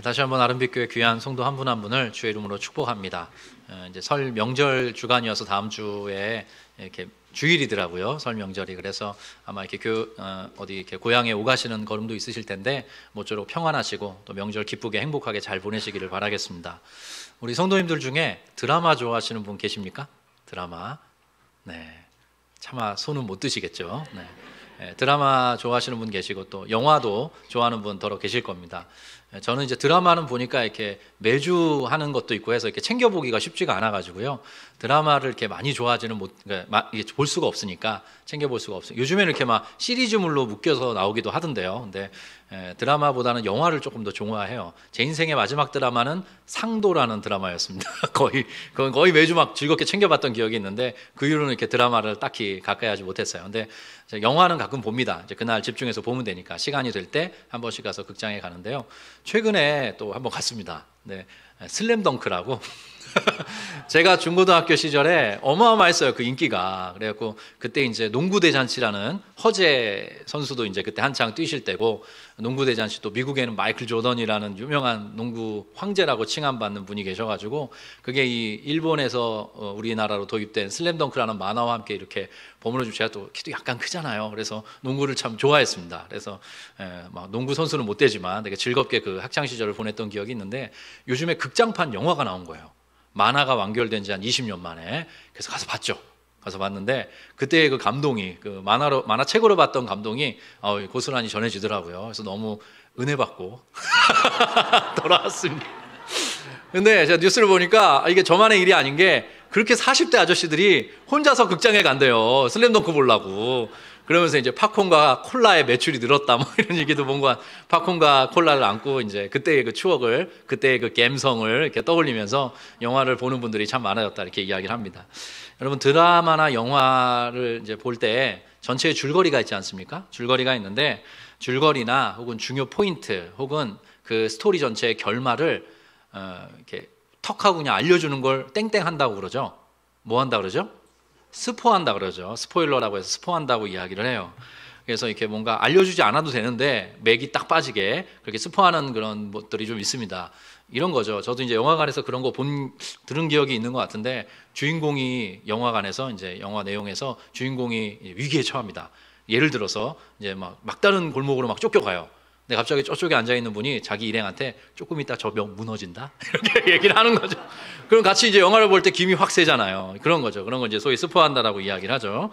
다시 한번 아름빛교회 귀한 성도 한 분 한 분을 주의 이름으로 축복합니다. 이제 설 명절 주간이어서 다음 주에 이렇게 주일이더라고요. 설 명절이. 그래서 아마 이렇게 어디 이렇게 고향에 오가시는 걸음도 있으실 텐데 모쪼록 평안하시고 또 명절 기쁘게 행복하게 잘 보내시기를 바라겠습니다. 우리 성도님들 중에 드라마 좋아하시는 분 계십니까? 드라마. 네. 차마 손은 못 드시겠죠. 네. 드라마 좋아하시는 분 계시고 또 영화도 좋아하는 분 더러 계실 겁니다. 저는 이제 드라마는 보니까 이렇게 매주 하는 것도 있고 해서 이렇게 챙겨보기가 쉽지가 않아가지고요. 드라마를 이렇게 많이 좋아하지는 그러니까 볼 수가 없으니까 챙겨볼 수가 없어요. 요즘에는 이렇게 막 시리즈물로 묶여서 나오기도 하던데요. 근데 드라마보다는 영화를 조금 더 좋아해요. 제 인생의 마지막 드라마는 상도라는 드라마였습니다. 거의 매주 막 즐겁게 챙겨봤던 기억이 있는데 그 이후로는 이렇게 드라마를 딱히 가까이 하지 못했어요. 근데 영화는 가끔 봅니다. 이제 그날 집중해서 보면 되니까 시간이 될 때 한 번씩 가서 극장에 가는데요. 최근에 또 한번 갔습니다. 네, 슬램덩크라고. 제가 중고등학교 시절에 어마어마했어요, 그 인기가. 그래갖고 그때 이제 농구대잔치라는 허재 선수도 이제 그때 한창 뛰실 때고, 농구대잔치 또 미국에는 마이클 조던이라는 유명한 농구 황제라고 칭함받는 분이 계셔가지고 그게 이 일본에서 우리나라로 도입된 슬램덩크라는 만화와 함께 이렇게 버무려주고, 제가 또 키도 약간 크잖아요. 그래서 농구를 참 좋아했습니다. 그래서 막 농구 선수는 못 되지만 되게 즐겁게 그 학창 시절을 보냈던 기억이 있는데, 요즘에 극장판 영화가 나온 거예요. 만화가 완결된 지 한 20년 만에. 그래서 가서 봤죠. 가서 봤는데 그때의 그 감동이, 그 만화책으로 봤던 감동이 고스란히 전해지더라고요. 그래서 너무 은혜 받고 돌아왔습니다. 근데 제가 뉴스를 보니까 이게 저만의 일이 아닌 게, 그렇게 40대 아저씨들이 혼자서 극장에 간대요. 슬램덩크 보려고. 그러면서 이제 팝콘과 콜라의 매출이 늘었다, 뭐 이런 얘기도 뭔가, 팝콘과 콜라를 안고 이제 그때의 그 추억을, 그때의 그 감성을 이렇게 떠올리면서 영화를 보는 분들이 참 많아졌다, 이렇게 이야기를 합니다. 여러분, 드라마나 영화를 이제 볼 때 전체의 줄거리가 있지 않습니까? 줄거리가 있는데, 줄거리나 혹은 중요 포인트 혹은 그 스토리 전체의 결말을 이렇게 턱하고 그냥 알려주는 걸 땡땡 한다고 그러죠. 뭐 한다 그러죠? 스포한다 그러죠. 스포일러라고 해서 스포한다고 이야기를 해요. 그래서 이렇게 뭔가 알려주지 않아도 되는데 맥이 딱 빠지게 그렇게 스포하는 그런 것들이 좀 있습니다. 이런 거죠. 저도 이제 영화관에서 그런 거 들은 기억이 있는 것 같은데, 주인공이 영화관에서 이제 영화 내용에서 주인공이 위기에 처합니다. 예를 들어서 이제 막다른 골목으로 막 쫓겨가요. 근데 갑자기 저쪽에 앉아있는 분이 자기 일행한테 조금 있다 저 벽 무너진다? 이렇게 얘기를 하는 거죠. 그럼 같이 이제 영화를 볼 때 김이 확 세잖아요. 그런 거죠. 그런 걸 이제 소위 스포한다라고 이야기를 하죠.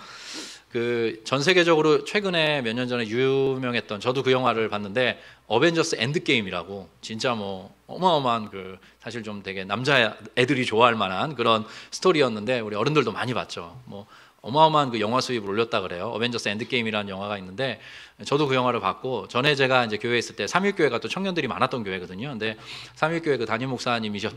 그 전 세계적으로 최근에 몇 년 전에 유명했던, 저도 그 영화를 봤는데, 어벤져스 엔드게임이라고, 진짜 뭐 어마어마한 그 사실 좀 되게 남자 애들이 좋아할 만한 그런 스토리였는데 우리 어른들도 많이 봤죠. 뭐 어마어마한 그 영화 수입을 올렸다 그래요. 어벤져스 엔드게임이라는 영화가 있는데, 저도 그 영화를 봤고, 전에 제가 이제 교회에 있을 때 삼일교회가 또 청년들이 많았던 교회거든요. 근데 삼일교회 그 담임 목사님이신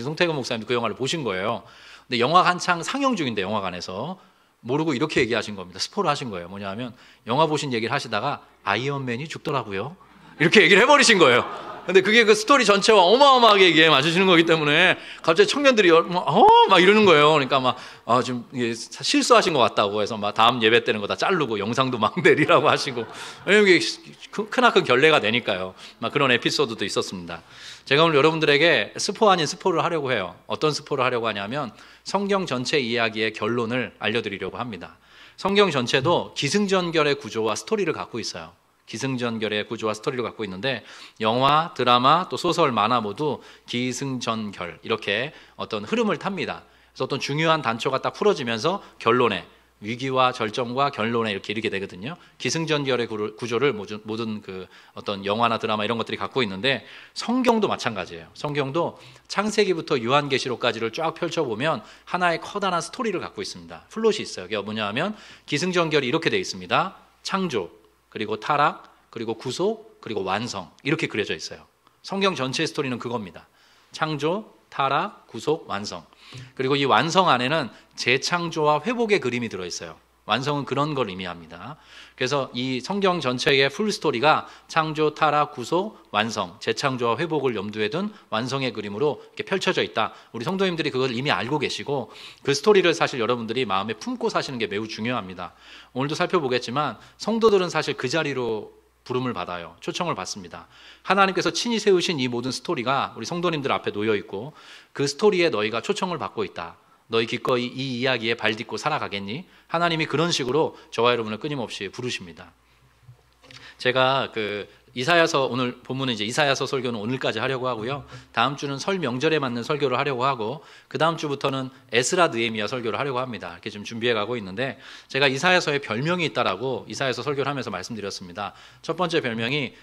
송태근 목사님도 그 영화를 보신 거예요. 근데 영화가 한창 상영 중인데 영화관에서 모르고 이렇게 얘기하신 겁니다. 스포를 하신 거예요. 뭐냐면, 영화 보신 얘기를 하시다가 아이언맨이 죽더라고요, 이렇게 얘기를 해버리신 거예요. 근데 그게 그 스토리 전체와 어마어마하게 이게 맞으시는 거기 때문에 갑자기 청년들이 막 이러는 거예요. 그러니까 좀 이게 실수하신 것 같다고 해서 다음 예배 때는 거 다 자르고 영상도 막 내리라고 하시고, 왜냐면 이게 크나큰 결례가 되니까요. 그런 에피소드도 있었습니다. 제가 오늘 여러분들에게 스포 아닌 스포를 하려고 해요. 어떤 스포를 하려고 하냐면, 성경 전체 이야기의 결론을 알려드리려고 합니다. 성경 전체도 기승전결의 구조와 스토리를 갖고 있어요. 기승전결의 구조와 스토리를 갖고 있는데, 영화, 드라마, 또 소설, 만화 모두 기승전결, 이렇게 어떤 흐름을 탑니다. 그래서 어떤 중요한 단초가 딱 풀어지면서 결론에, 위기와 절정과 결론에 이렇게 이르게 되거든요. 기승전결의 구조를 모든 그 어떤 영화나 드라마 이런 것들이 갖고 있는데, 성경도 마찬가지예요. 성경도 창세기부터 요한계시록까지를 쫙 펼쳐보면 하나의 커다란 스토리를 갖고 있습니다. 플롯이 있어요. 그게 뭐냐 하면, 기승전결이 이렇게 되어 있습니다. 창조, 그리고 타락, 그리고 구속, 그리고 완성, 이렇게 그려져 있어요. 성경 전체의 스토리는 그겁니다. 창조, 타락, 구속, 완성. 그리고 이 완성 안에는 재창조와 회복의 그림이 들어있어요. 완성은 그런 걸 의미합니다. 그래서 이 성경 전체의 풀 스토리가 창조, 타락, 구속, 완성, 재창조와 회복을 염두에 둔 완성의 그림으로 이렇게 펼쳐져 있다. 우리 성도님들이 그걸 이미 알고 계시고, 그 스토리를 사실 여러분들이 마음에 품고 사시는 게 매우 중요합니다. 오늘도 살펴보겠지만, 성도들은 사실 그 자리로 부름을 받아요. 초청을 받습니다. 하나님께서 친히 세우신 이 모든 스토리가 우리 성도님들 앞에 놓여 있고 그 스토리에 너희가 초청을 받고 있다. 너희 기꺼이 이 이야기에 발 딛고 살아가겠니? 하나님이 그런 식으로 저와 여러분을 끊임없이 부르십니다. 제가 이사야서 오늘 본문은 이제 이사야서 설교는 오늘까지 하려고 하고요. 다음 주는 설 명절에 맞는 설교를 하려고 하고 그 다음 주부터는 에스라 느헤미야 설교를 하려고 합니다. 이렇게 지금 준비해 가고 있는데 제가 이사야서에 별명이 있다라고 이사야서 설교를 하면서 말씀드렸습니다. 첫 번째 별명이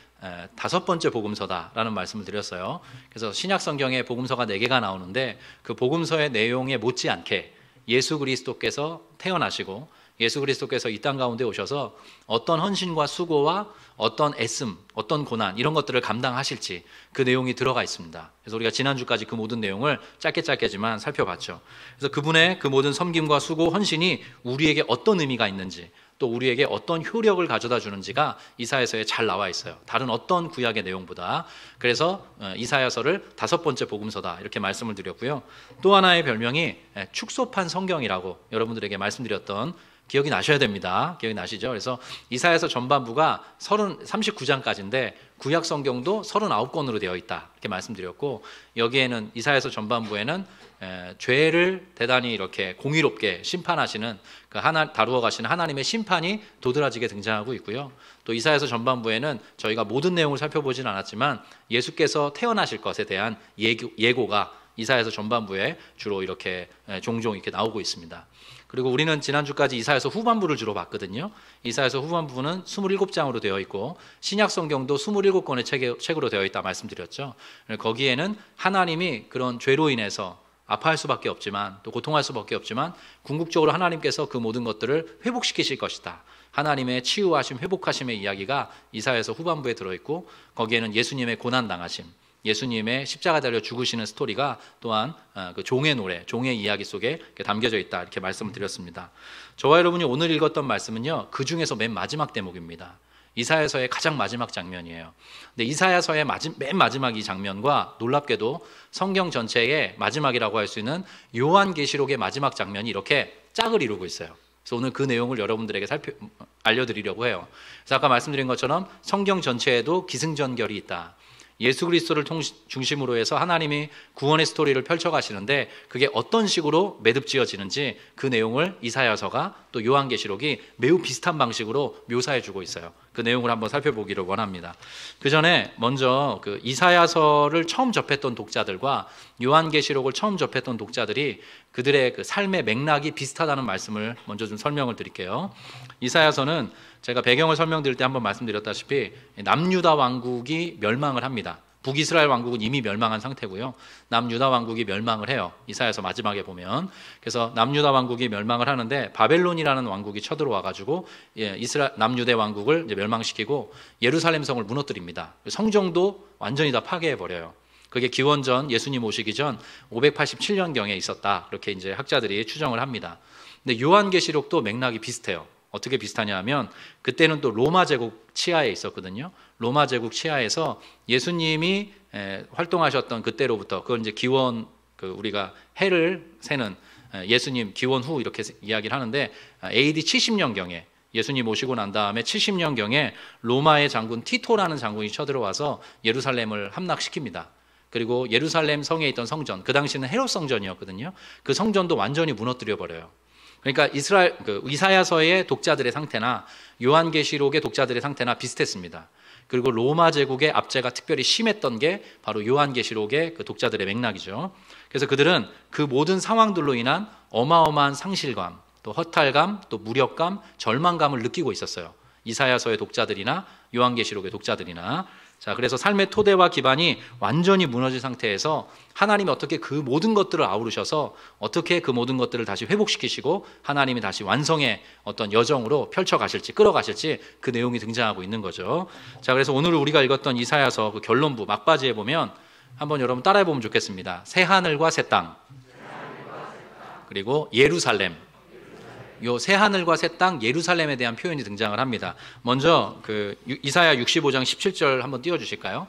다섯 번째 복음서다라는 말씀을 드렸어요. 그래서 신약 성경에 복음서가 4개가 나오는데 그 복음서의 내용에 못지않게 예수 그리스도께서 태어나시고 예수 그리스도께서 이 땅 가운데 오셔서 어떤 헌신과 수고와 어떤 애씀, 어떤 고난 이런 것들을 감당하실지 그 내용이 들어가 있습니다. 그래서 우리가 지난주까지 그 모든 내용을 짧게지만 살펴봤죠. 그래서 그분의 그 모든 섬김과 수고, 헌신이 우리에게 어떤 의미가 있는지 또 우리에게 어떤 효력을 가져다 주는지가 이사야서에 잘 나와 있어요. 다른 어떤 구약의 내용보다. 그래서 이사야서를 다섯 번째 복음서다 이렇게 말씀을 드렸고요. 또 하나의 별명이 축소판 성경이라고 여러분들에게 말씀드렸던 기억이 나셔야 됩니다. 기억이 나시죠? 그래서 이사야서 전반부가 39장까지인데 구약 성경도 39권으로 되어 있다 이렇게 말씀드렸고 여기에는 이사야서 전반부에는 죄를 대단히 이렇게 공의롭게 심판하시는 다루어 가시는 하나님의 심판이 도드라지게 등장하고 있고요. 또 이사야서 전반부에는 저희가 모든 내용을 살펴보진 않았지만 예수께서 태어나실 것에 대한 예고가 이사야서 전반부에 주로 이렇게 종종 이렇게 나오고 있습니다. 그리고 우리는 지난주까지 이사야서 후반부를 주로 봤거든요. 이사야서 후반부는 27장으로 되어 있고 신약 성경도 27권의 책으로 되어 있다 말씀드렸죠. 거기에는 하나님이 그런 죄로 인해서 아파할 수밖에 없지만 또 고통할 수밖에 없지만 궁극적으로 하나님께서 그 모든 것들을 회복시키실 것이다. 하나님의 치유하심, 회복하심의 이야기가 이사야서 후반부에 들어있고 거기에는 예수님의 고난당하심, 예수님의 십자가 달려 죽으시는 스토리가 또한 그 종의 노래, 종의 이야기 속에 담겨져 있다 이렇게 말씀을 드렸습니다. 저와 여러분이 오늘 읽었던 말씀은요, 그 중에서 맨 마지막 대목입니다. 이사야서의 가장 마지막 장면이에요. 근데 이사야서의 맨 마지막 이 장면과 놀랍게도 성경 전체의 마지막이라고 할 수 있는 요한계시록의 마지막 장면이 이렇게 짝을 이루고 있어요. 그래서 오늘 그 내용을 여러분들에게 알려드리려고 해요. 그래서 아까 말씀드린 것처럼 성경 전체에도 기승전결이 있다. 예수 그리스도를 중심으로 해서 하나님이 구원의 스토리를 펼쳐가시는데 그게 어떤 식으로 매듭지어지는지 그 내용을 이사야서가 또 요한계시록이 매우 비슷한 방식으로 묘사해주고 있어요. 그 내용을 한번 살펴보기를 원합니다. 그 전에 먼저 그 이사야서를 처음 접했던 독자들과 요한계시록을 처음 접했던 독자들이 그들의 그 삶의 맥락이 비슷하다는 말씀을 먼저 좀 설명을 드릴게요. 이사야서는 제가 배경을 설명드릴 때 한번 말씀드렸다시피 남유다 왕국이 멸망을 합니다. 북이스라엘 왕국은 이미 멸망한 상태고요. 남유다 왕국이 멸망을 해요. 이사야서 마지막에 보면. 그래서 남유다 왕국이 멸망을 하는데 바벨론이라는 왕국이 쳐들어와 가지고 남유대 왕국을 이제 멸망시키고 예루살렘 성을 무너뜨립니다. 성정도 완전히 다 파괴해 버려요. 그게 기원전 예수님 오시기 전 587년경에 있었다. 그렇게 이제 학자들이 추정을 합니다. 근데 요한계시록도 맥락이 비슷해요. 어떻게 비슷하냐 하면 그때는 또 로마 제국 치하에 있었거든요. 로마 제국 치하에서 예수님이 활동하셨던 그때로부터 그걸 이제 기원 우리가 해를 세는 예수님 기원 후 이렇게 이야기를 하는데 AD 70년경에 예수님 오시고 난 다음에 70년경에 로마의 장군 티토라는 장군이 쳐들어와서 예루살렘을 함락시킵니다. 그리고 예루살렘 성에 있던 성전, 그 당시는 헤롯 성전이었거든요. 그 성전도 완전히 무너뜨려 버려요. 그러니까 이사야서의 독자들의 상태나 요한계시록의 독자들의 상태나 비슷했습니다. 그리고 로마 제국의 압제가 특별히 심했던 게 바로 요한계시록의 그 독자들의 맥락이죠. 그래서 그들은 그 모든 상황들로 인한 어마어마한 상실감, 또 허탈감, 또 무력감, 절망감을 느끼고 있었어요. 이사야서의 독자들이나 요한계시록의 독자들이나. 자, 그래서 삶의 토대와 기반이 완전히 무너진 상태에서 하나님이 어떻게 그 모든 것들을 아우르셔서 어떻게 그 모든 것들을 다시 회복시키시고 하나님이 다시 완성의 어떤 여정으로 펼쳐가실지 끌어가실지 그 내용이 등장하고 있는 거죠. 자, 그래서 오늘 우리가 읽었던 이사야서 그 결론부 막바지에 보면 한번 여러분 따라해 보면 좋겠습니다. 새 하늘과 새 땅, 그리고 예루살렘. 요 새 하늘과 새 땅 예루살렘에 대한 표현이 등장을 합니다. 먼저 그 이사야 65장 17절 한번 띄워 주실까요?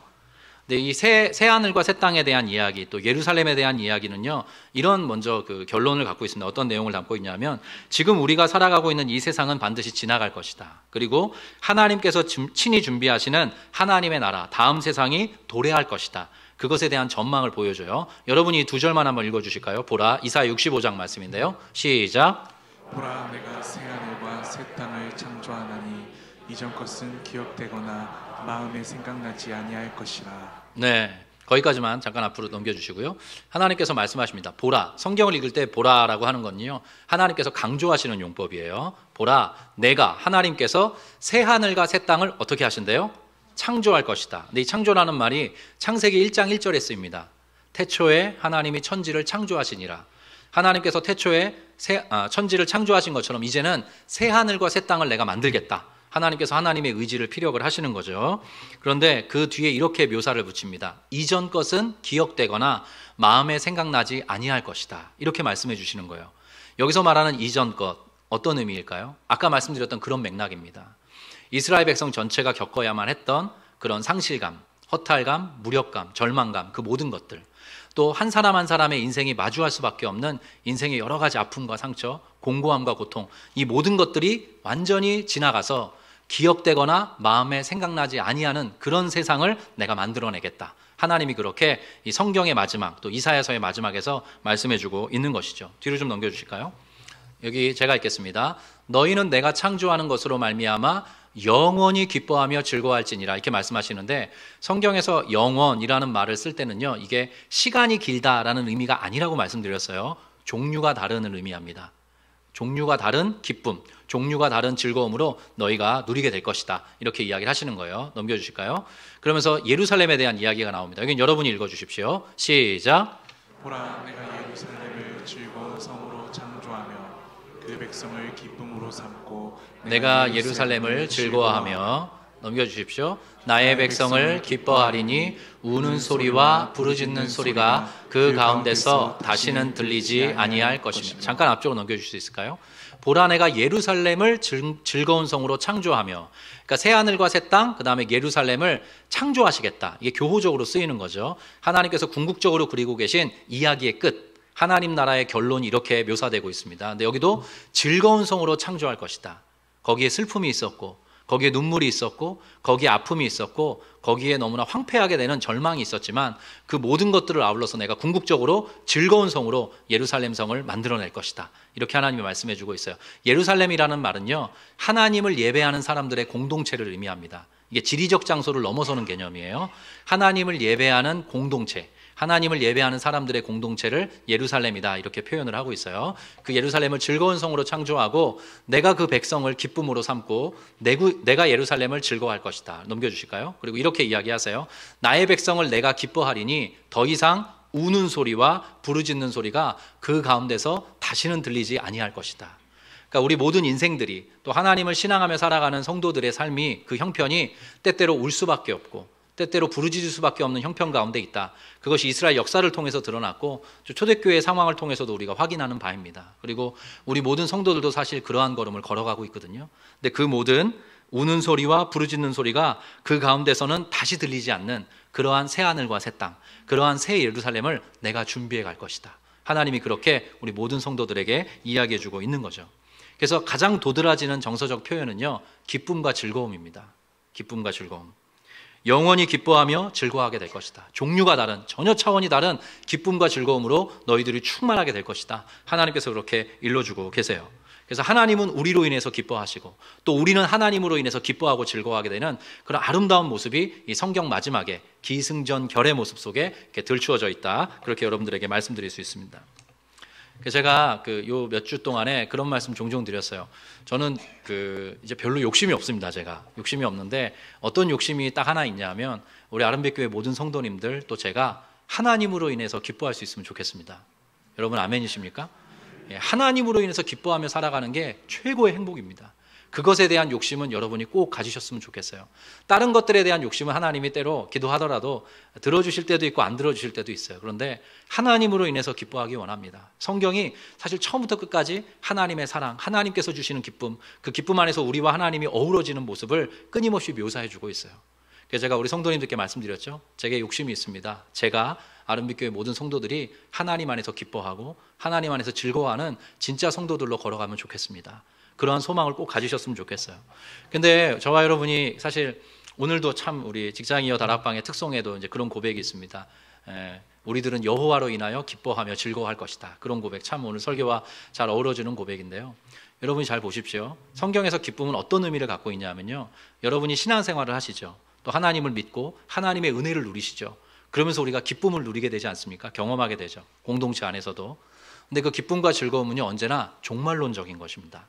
근데 이 새 하늘과 새 땅에 대한 이야기, 또 예루살렘에 대한 이야기는요, 이런 먼저 그 결론을 갖고 있습니다. 어떤 내용을 담고 있냐면, 지금 우리가 살아가고 있는 이 세상은 반드시 지나갈 것이다. 그리고 하나님께서 친히 준비하시는 하나님의 나라, 다음 세상이 도래할 것이다. 그것에 대한 전망을 보여줘요. 여러분이 이 두 절만 한번 읽어주실까요? 보라, 이사야 65장 말씀인데요. 시작. 보라, 내가 새 하늘과 새 땅을 창조하나니 이전 것은 기억되거나 마음에 생각나지 아니할 것이라. 네, 거기까지만 잠깐 앞으로 넘겨주시고요. 하나님께서 말씀하십니다. 보라, 성경을 읽을 때 보라라고 하는 건요, 하나님께서 강조하시는 용법이에요. 보라, 내가, 하나님께서 새 하늘과 새 땅을 어떻게 하신대요? 창조할 것이다. 근데 이 창조라는 말이 창세기 1장 1절에 쓰입니다. 태초에 하나님이 천지를 창조하시니라. 하나님께서 태초에 천지를 창조하신 것처럼 이제는 새 하늘과 새 땅을 내가 만들겠다. 하나님께서 하나님의 의지를 피력을 하시는 거죠. 그런데 그 뒤에 이렇게 묘사를 붙입니다. 이전 것은 기억되거나 마음에 생각나지 아니할 것이다. 이렇게 말씀해 주시는 거예요. 여기서 말하는 이전 것, 어떤 의미일까요? 아까 말씀드렸던 그런 맥락입니다. 이스라엘 백성 전체가 겪어야만 했던 그런 상실감, 허탈감, 무력감, 절망감, 그 모든 것들, 또 한 사람 한 사람의 인생이 마주할 수밖에 없는 인생의 여러 가지 아픔과 상처, 공고함과 고통, 이 모든 것들이 완전히 지나가서 기억되거나 마음에 생각나지 아니하는 그런 세상을 내가 만들어내겠다. 하나님이 그렇게 이 성경의 마지막, 또 이사야서의 마지막에서 말씀해주고 있는 것이죠. 뒤로 좀 넘겨주실까요? 여기 제가 읽겠습니다. 너희는 내가 창조하는 것으로 말미암아 영원히 기뻐하며 즐거워할지니라, 이렇게 말씀하시는데, 성경에서 영원이라는 말을 쓸 때는요, 이게 시간이 길다라는 의미가 아니라고 말씀드렸어요. 종류가 다른 의미합니다. 종류가 다른 기쁨, 종류가 다른 즐거움으로 너희가 누리게 될 것이다. 이렇게 이야기를 하시는 거예요. 넘겨주실까요? 그러면서 예루살렘에 대한 이야기가 나옵니다. 여긴 여러분이 읽어주십시오. 시작. 보라, 내가 예루살렘을 즐거운 성으로 창조하며 그 백성을 기쁨으로 삼고 내가 예루살렘을 즐거워하며, 넘겨주십시오. 나의 백성을 기뻐하리니 우는 소리와 부르짖는 소리가 그 가운데서 다시는 들리지 아니할 것입니다. 잠깐 앞쪽으로 넘겨주실 수 있을까요? 보라, 내가 예루살렘을 즐거운 성으로 창조하며, 그러니까 새 하늘과 새 땅, 그 다음에 예루살렘을 창조하시겠다. 이게 교호적으로 쓰이는 거죠. 하나님께서 궁극적으로 그리고 계신 이야기의 끝, 하나님 나라의 결론이 이렇게 묘사되고 있습니다. 근데 여기도 즐거운 성으로 창조할 것이다. 거기에 슬픔이 있었고, 거기에 눈물이 있었고, 거기에 아픔이 있었고, 거기에 너무나 황폐하게 되는 절망이 있었지만, 그 모든 것들을 아울러서 내가 궁극적으로 즐거운 성으로 예루살렘 성을 만들어낼 것이다. 이렇게 하나님이 말씀해 주고 있어요. 예루살렘이라는 말은요, 하나님을 예배하는 사람들의 공동체를 의미합니다. 이게 지리적 장소를 넘어서는 개념이에요. 하나님을 예배하는 공동체, 하나님을 예배하는 사람들의 공동체를 예루살렘이다, 이렇게 표현을 하고 있어요. 그 예루살렘을 즐거운 성으로 창조하고 내가 그 백성을 기쁨으로 삼고 내가 예루살렘을 즐거워할 것이다. 넘겨주실까요? 그리고 이렇게 이야기하세요. 나의 백성을 내가 기뻐하리니 더 이상 우는 소리와 부르짖는 소리가 그 가운데서 다시는 들리지 아니할 것이다. 그러니까 우리 모든 인생들이, 또 하나님을 신앙하며 살아가는 성도들의 삶이, 그 형편이 때때로 울 수밖에 없고 때때로 부르짖을 수밖에 없는 형편 가운데 있다. 그것이 이스라엘 역사를 통해서 드러났고 초대교회의 상황을 통해서도 우리가 확인하는 바입니다. 그리고 우리 모든 성도들도 사실 그러한 걸음을 걸어가고 있거든요. 근데 그 모든 우는 소리와 부르짖는 소리가 그 가운데서는 다시 들리지 않는 그러한 새 하늘과 새 땅, 그러한 새 예루살렘을 내가 준비해 갈 것이다. 하나님이 그렇게 우리 모든 성도들에게 이야기해 주고 있는 거죠. 그래서 가장 도드라지는 정서적 표현은요, 기쁨과 즐거움입니다. 기쁨과 즐거움. 영원히 기뻐하며 즐거워하게 될 것이다. 종류가 다른, 전혀 차원이 다른 기쁨과 즐거움으로 너희들이 충만하게 될 것이다. 하나님께서 그렇게 일러주고 계세요. 그래서 하나님은 우리로 인해서 기뻐하시고, 또 우리는 하나님으로 인해서 기뻐하고 즐거워하게 되는 그런 아름다운 모습이 이 성경 마지막에 기승전결의 모습 속에 이렇게 들추어져 있다. 그렇게 여러분들에게 말씀드릴 수 있습니다. 제가 요 몇 주 동안에 그런 말씀 종종 드렸어요. 저는 이제 별로 욕심이 없습니다. 제가 욕심이 없는데, 어떤 욕심이 딱 하나 있냐면, 우리 아름백교회 모든 성도님들, 또 제가 하나님으로 인해서 기뻐할 수 있으면 좋겠습니다. 여러분 아멘이십니까? 예, 하나님으로 인해서 기뻐하며 살아가는 게 최고의 행복입니다. 그것에 대한 욕심은 여러분이 꼭 가지셨으면 좋겠어요. 다른 것들에 대한 욕심은 하나님이 때로 기도하더라도 들어주실 때도 있고 안 들어주실 때도 있어요. 그런데 하나님으로 인해서 기뻐하기 원합니다. 성경이 사실 처음부터 끝까지 하나님의 사랑, 하나님께서 주시는 기쁨, 그 기쁨 안에서 우리와 하나님이 어우러지는 모습을 끊임없이 묘사해 주고 있어요. 그래서 제가 우리 성도님들께 말씀드렸죠. 제게 욕심이 있습니다. 제가 아름빛교회 모든 성도들이 하나님 안에서 기뻐하고 하나님 안에서 즐거워하는 진짜 성도들로 걸어가면 좋겠습니다. 그러한 소망을 꼭 가지셨으면 좋겠어요. 근데 저와 여러분이 사실 오늘도 참 우리 직장이여 다락방의 특성에도 이제 그런 고백이 있습니다. 우리들은 여호와로 인하여 기뻐하며 즐거워할 것이다. 그런 고백, 참 오늘 설교와 잘 어우러지는 고백인데요. 여러분이 잘 보십시오. 성경에서 기쁨은 어떤 의미를 갖고 있냐면요, 여러분이 신앙생활을 하시죠. 또 하나님을 믿고 하나님의 은혜를 누리시죠. 그러면서 우리가 기쁨을 누리게 되지 않습니까? 경험하게 되죠. 공동체 안에서도. 근데 그 기쁨과 즐거움은요, 언제나 종말론적인 것입니다.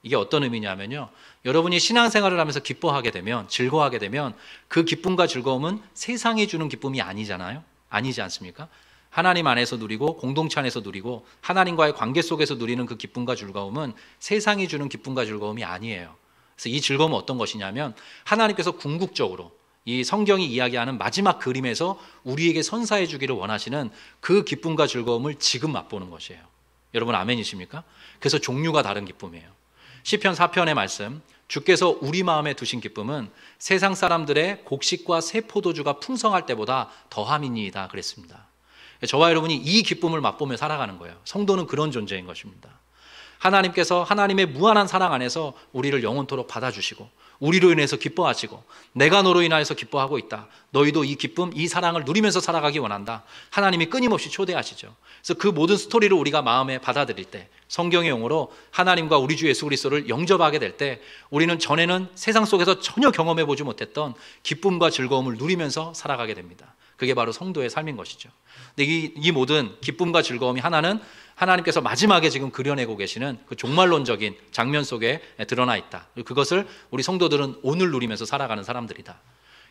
이게 어떤 의미냐면요, 여러분이 신앙생활을 하면서 기뻐하게 되면, 즐거워하게 되면 그 기쁨과 즐거움은 세상이 주는 기쁨이 아니잖아요. 아니지 않습니까? 하나님 안에서 누리고 공동체 안에서 누리고 하나님과의 관계 속에서 누리는 그 기쁨과 즐거움은 세상이 주는 기쁨과 즐거움이 아니에요. 그래서 이 즐거움은 어떤 것이냐면, 하나님께서 궁극적으로 이 성경이 이야기하는 마지막 그림에서 우리에게 선사해 주기를 원하시는 그 기쁨과 즐거움을 지금 맛보는 것이에요. 여러분 아멘이십니까? 그래서 종류가 다른 기쁨이에요. 시편 4편의 말씀, 주께서 우리 마음에 두신 기쁨은 세상 사람들의 곡식과 새 포도주가 풍성할 때보다 더함이니이다 그랬습니다. 저와 여러분이 이 기쁨을 맛보며 살아가는 거예요. 성도는 그런 존재인 것입니다. 하나님께서 하나님의 무한한 사랑 안에서 우리를 영원토록 받아주시고 우리로 인해서 기뻐하시고, 내가 너로 인하여서 기뻐하고 있다, 너희도 이 기쁨, 이 사랑을 누리면서 살아가기 원한다, 하나님이 끊임없이 초대하시죠. 그래서 그 모든 스토리를 우리가 마음에 받아들일 때, 성경의 용어로 하나님과 우리 주 예수 그리스도를 영접하게 될 때, 우리는 전에는 세상 속에서 전혀 경험해 보지 못했던 기쁨과 즐거움을 누리면서 살아가게 됩니다. 그게 바로 성도의 삶인 것이죠. 근데 이 모든 기쁨과 즐거움이 하나는 하나님께서 마지막에 지금 그려내고 계시는 그 종말론적인 장면 속에 드러나 있다. 그것을 우리 성도들은 오늘 누리면서 살아가는 사람들이다.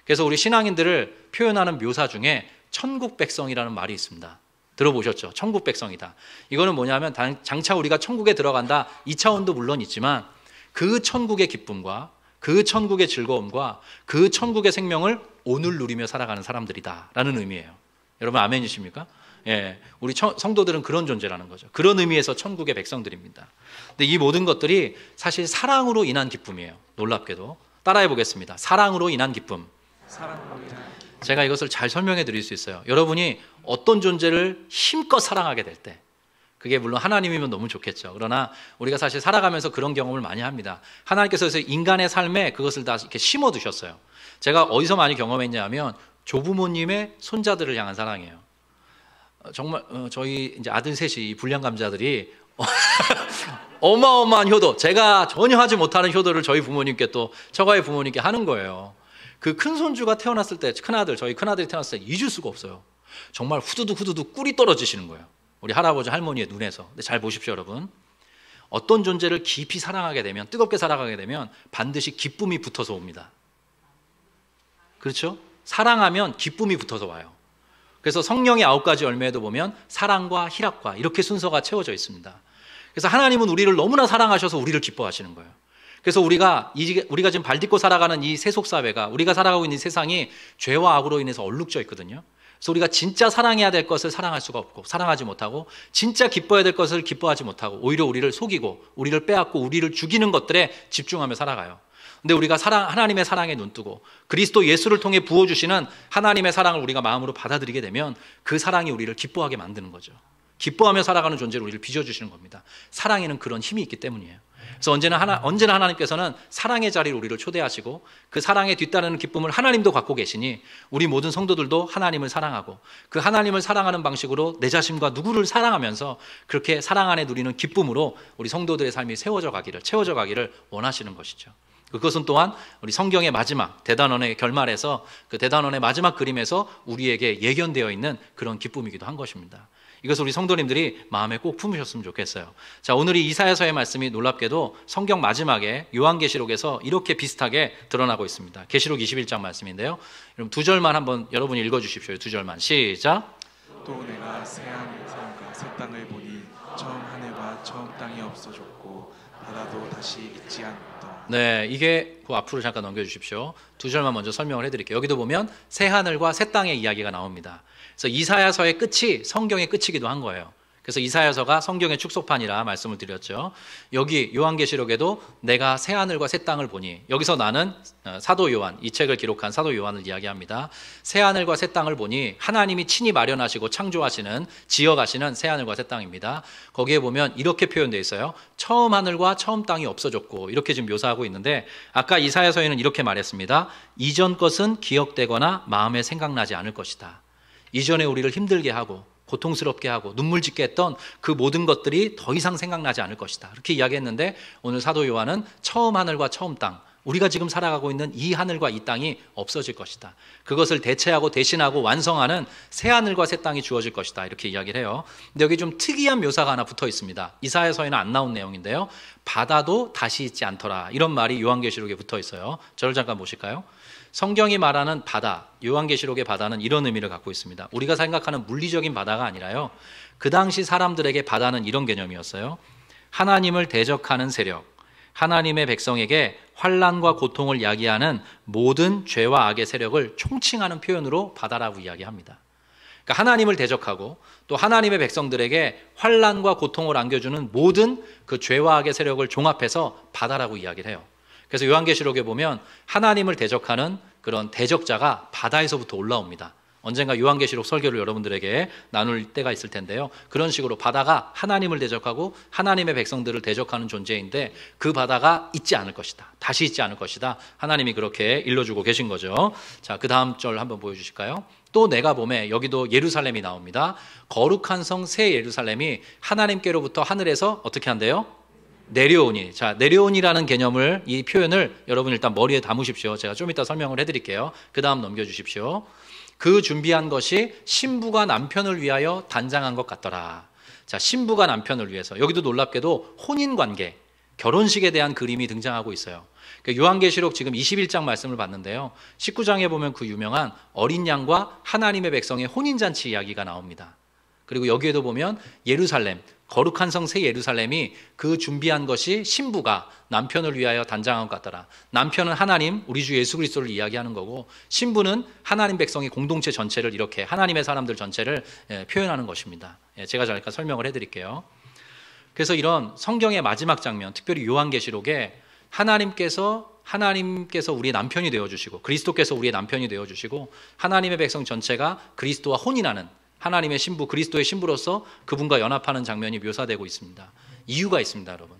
그래서 우리 신앙인들을 표현하는 묘사 중에 천국 백성이라는 말이 있습니다. 들어보셨죠? 천국 백성이다. 이거는 뭐냐면 장차 우리가 천국에 들어간다, 이 차원도 물론 있지만 그 천국의 기쁨과 그 천국의 즐거움과 그 천국의 생명을 오늘 누리며 살아가는 사람들이다 라는 의미예요. 여러분 아멘이십니까? 예, 우리 성도들은 그런 존재라는 거죠. 그런 의미에서 천국의 백성들입니다. 근데 이 모든 것들이 사실 사랑으로 인한 기쁨이에요. 놀랍게도. 따라해 보겠습니다. 사랑으로 인한 기쁨. 제가 이것을 잘 설명해 드릴 수 있어요. 여러분이 어떤 존재를 힘껏 사랑하게 될 때, 그게 물론 하나님이면 너무 좋겠죠. 그러나 우리가 사실 살아가면서 그런 경험을 많이 합니다. 하나님께서 인간의 삶에 그것을 다 이렇게 심어 두셨어요. 제가 어디서 많이 경험했냐면 조부모님의 손자들을 향한 사랑이에요. 정말 저희 이제 아들 셋이 불량 감자들이 어마어마한 효도, 제가 전혀 하지 못하는 효도를 저희 부모님께, 또 처가의 부모님께 하는 거예요. 그 큰 손주가 태어났을 때, 큰아들, 저희 큰아들이 태어났을 때 잊을 수가 없어요. 정말 후두둑 꿀이 떨어지시는 거예요. 우리 할아버지 할머니의 눈에서. 근데 잘 보십시오 여러분. 어떤 존재를 깊이 사랑하게 되면, 뜨겁게 사랑하게 되면 반드시 기쁨이 붙어서 옵니다. 그렇죠? 사랑하면 기쁨이 붙어서 와요. 그래서 성령의 9가지 열매에도 보면 사랑과 희락과 이렇게 순서가 채워져 있습니다. 그래서 하나님은 우리를 너무나 사랑하셔서 우리를 기뻐하시는 거예요. 그래서 우리가 지금 발딛고 살아가는 이 세속사회가, 우리가 살아가고 있는 이 세상이 죄와 악으로 인해서 얼룩져 있거든요. 그래서 우리가 진짜 사랑해야 될 것을 사랑할 수가 없고, 사랑하지 못하고, 진짜 기뻐해야 될 것을 기뻐하지 못하고, 오히려 우리를 속이고 우리를 빼앗고 우리를 죽이는 것들에 집중하며 살아가요. 근데 우리가 하나님의 사랑에 눈뜨고 그리스도 예수를 통해 부어주시는 하나님의 사랑을 우리가 마음으로 받아들이게 되면 그 사랑이 우리를 기뻐하게 만드는 거죠. 기뻐하며 살아가는 존재로 우리를 빚어주시는 겁니다. 사랑에는 그런 힘이 있기 때문이에요. 그래서 언제나 하나님께서는 사랑의 자리로 우리를 초대하시고 그 사랑에 뒤따르는 기쁨을 하나님도 갖고 계시니 우리 모든 성도들도 하나님을 사랑하고 그 하나님을 사랑하는 방식으로 내 자신과 누구를 사랑하면서 그렇게 사랑 안에 누리는 기쁨으로 우리 성도들의 삶이 채워져 가기를 원하시는 것이죠. 그것은 또한 우리 성경의 마지막 대단원의 결말에서, 그 대단원의 마지막 그림에서 우리에게 예견되어 있는 그런 기쁨이기도 한 것입니다. 이것을 우리 성도님들이 마음에 꼭 품으셨으면 좋겠어요. 자, 오늘 이 이사야서의 말씀이 놀랍게도 성경 마지막에 요한계시록에서 이렇게 비슷하게 드러나고 있습니다. 계시록 21장 말씀인데요. 여러분 두 절만 한번 여러분이 읽어주십시오. 두 절만 시작. 또 내가 새하늘과 새 땅을 보니 처음 하늘과 처음 땅이 없어졌고 바다도 다시 있지 않다. 네, 이게 그 앞으로 잠깐 넘겨주십시오. 두 절만 먼저 설명을 해드릴게요. 여기도 보면 새 하늘과 새 땅의 이야기가 나옵니다. 그래서 이사야서의 끝이 성경의 끝이기도 한 거예요. 그래서 이사야서가 성경의 축소판이라 말씀을 드렸죠. 여기 요한계시록에도 내가 새 하늘과 새 땅을 보니, 여기서 나는 사도 요한, 이 책을 기록한 사도 요한을 이야기합니다. 새 하늘과 새 땅을 보니 하나님이 친히 마련하시고 창조하시는, 지어가시는 새 하늘과 새 땅입니다. 거기에 보면 이렇게 표현되어 있어요. 처음 하늘과 처음 땅이 없어졌고, 이렇게 지금 묘사하고 있는데, 아까 이사야서에는 이렇게 말했습니다. 이전 것은 기억되거나 마음에 생각나지 않을 것이다. 이전에 우리를 힘들게 하고 고통스럽게 하고 눈물 짓게 했던 그 모든 것들이 더 이상 생각나지 않을 것이다. 이렇게 이야기했는데, 오늘 사도 요한은 처음 하늘과 처음 땅, 우리가 지금 살아가고 있는 이 하늘과 이 땅이 없어질 것이다. 그것을 대체하고 대신하고 완성하는 새 하늘과 새 땅이 주어질 것이다. 이렇게 이야기를 해요. 근데 여기 좀 특이한 묘사가 하나 붙어 있습니다. 이사야서에는 안 나온 내용인데요. 바다도 다시 있지 않더라. 이런 말이 요한계시록에 붙어 있어요. 저를 잠깐 보실까요? 성경이 말하는 바다, 요한계시록의 바다는 이런 의미를 갖고 있습니다. 우리가 생각하는 물리적인 바다가 아니라요, 그 당시 사람들에게 바다는 이런 개념이었어요. 하나님을 대적하는 세력, 하나님의 백성에게 환난과 고통을 야기하는 모든 죄와 악의 세력을 총칭하는 표현으로 바다라고 이야기합니다. 그러니까 하나님을 대적하고 또 하나님의 백성들에게 환난과 고통을 안겨주는 모든 그 죄와 악의 세력을 종합해서 바다라고 이야기를 해요. 그래서 요한계시록에 보면 하나님을 대적하는 그런 대적자가 바다에서부터 올라옵니다. 언젠가 요한계시록 설교를 여러분들에게 나눌 때가 있을 텐데요. 그런 식으로 바다가 하나님을 대적하고 하나님의 백성들을 대적하는 존재인데, 그 바다가 있지 않을 것이다. 다시 있지 않을 것이다. 하나님이 그렇게 일러주고 계신 거죠. 자, 그 다음 절 한번 보여주실까요? 또 내가 봄에, 여기도 예루살렘이 나옵니다. 거룩한 성 새 예루살렘이 하나님께로부터 하늘에서 어떻게 한대요? 내려오니. 자, 내려오니라는 개념을, 이 표현을 여러분 일단 머리에 담으십시오. 제가 좀 이따 설명을 해드릴게요. 그 다음 넘겨주십시오. 그 준비한 것이 신부가 남편을 위하여 단장한 것 같더라. 자, 신부가 남편을 위해서. 여기도 놀랍게도 혼인관계, 결혼식에 대한 그림이 등장하고 있어요. 요한계시록 지금 21장 말씀을 봤는데요. 19장에 보면 그 유명한 어린 양과 하나님의 백성의 혼인잔치 이야기가 나옵니다. 그리고 여기에도 보면 예루살렘, 거룩한 성 새 예루살렘이 그 준비한 것이 신부가 남편을 위하여 단장한 것 같더라. 남편은 하나님, 우리 주 예수 그리스도를 이야기하는 거고, 신부는 하나님 백성의 공동체 전체를, 이렇게 하나님의 사람들 전체를 표현하는 것입니다. 제가 잠깐 설명을 해드릴게요. 그래서 이런 성경의 마지막 장면, 특별히 요한계시록에 하나님께서 우리의 남편이 되어주시고, 그리스도께서 우리의 남편이 되어주시고, 하나님의 백성 전체가 그리스도와 혼인하는, 하나님의 신부, 그리스도의 신부로서 그분과 연합하는 장면이 묘사되고 있습니다. 이유가 있습니다, 여러분.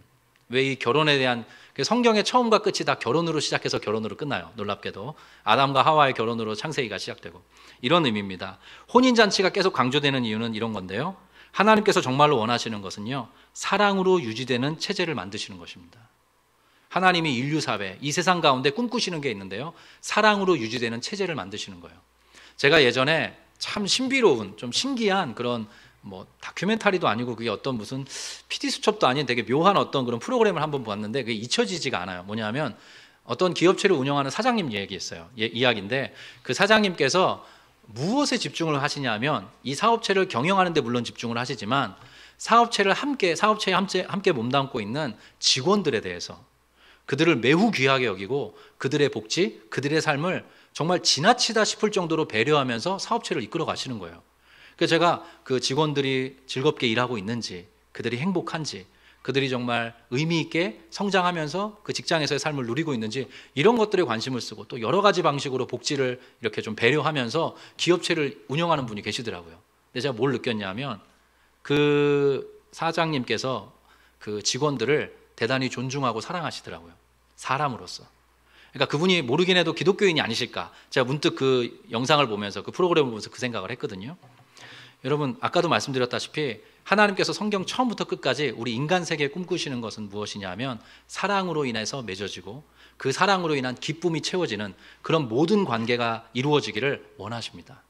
왜 이 결혼에 대한, 성경의 처음과 끝이 다 결혼으로 시작해서 결혼으로 끝나요. 놀랍게도 아담과 하와의 결혼으로 창세기가 시작되고, 이런 의미입니다. 혼인잔치가 계속 강조되는 이유는 이런 건데요. 하나님께서 정말로 원하시는 것은요, 사랑으로 유지되는 체제를 만드시는 것입니다. 하나님이 인류 사회, 이 세상 가운데 꿈꾸시는 게 있는데요, 사랑으로 유지되는 체제를 만드시는 거예요. 제가 예전에 참 신비로운, 좀 신기한 그런 다큐멘터리도 아니고, 그게 어떤 무슨 PD 수첩도 아닌 되게 묘한 어떤 그런 프로그램을 한번 봤는데, 그게 잊혀지지가 않아요. 뭐냐면 어떤 기업체를 운영하는 사장님 얘기했어요. 이야기인데, 그 사장님께서 무엇에 집중을 하시냐면, 이 사업체를 경영하는 데 물론 집중을 하시지만, 사업체에 함께 몸담고 있는 직원들에 대해서, 그들을 매우 귀하게 여기고 그들의 복지, 그들의 삶을 정말 지나치다 싶을 정도로 배려하면서 사업체를 이끌어 가시는 거예요. 그래서 제가 그 직원들이 즐겁게 일하고 있는지, 그들이 행복한지, 그들이 정말 의미 있게 성장하면서 그 직장에서의 삶을 누리고 있는지, 이런 것들에 관심을 쓰고, 또 여러 가지 방식으로 복지를 이렇게 좀 배려하면서 기업체를 운영하는 분이 계시더라고요. 근데 제가 뭘 느꼈냐면, 그 사장님께서 그 직원들을 대단히 존중하고 사랑하시더라고요. 사람으로서. 그러니까 그분이 모르긴 해도 기독교인이 아니실까. 제가 문득 그 영상을 보면서, 그 프로그램을 보면서 그 생각을 했거든요. 여러분, 아까도 말씀드렸다시피 하나님께서 성경 처음부터 끝까지 우리 인간 세계에 꿈꾸시는 것은 무엇이냐 하면, 사랑으로 인해서 맺어지고 그 사랑으로 인한 기쁨이 채워지는 그런 모든 관계가 이루어지기를 원하십니다.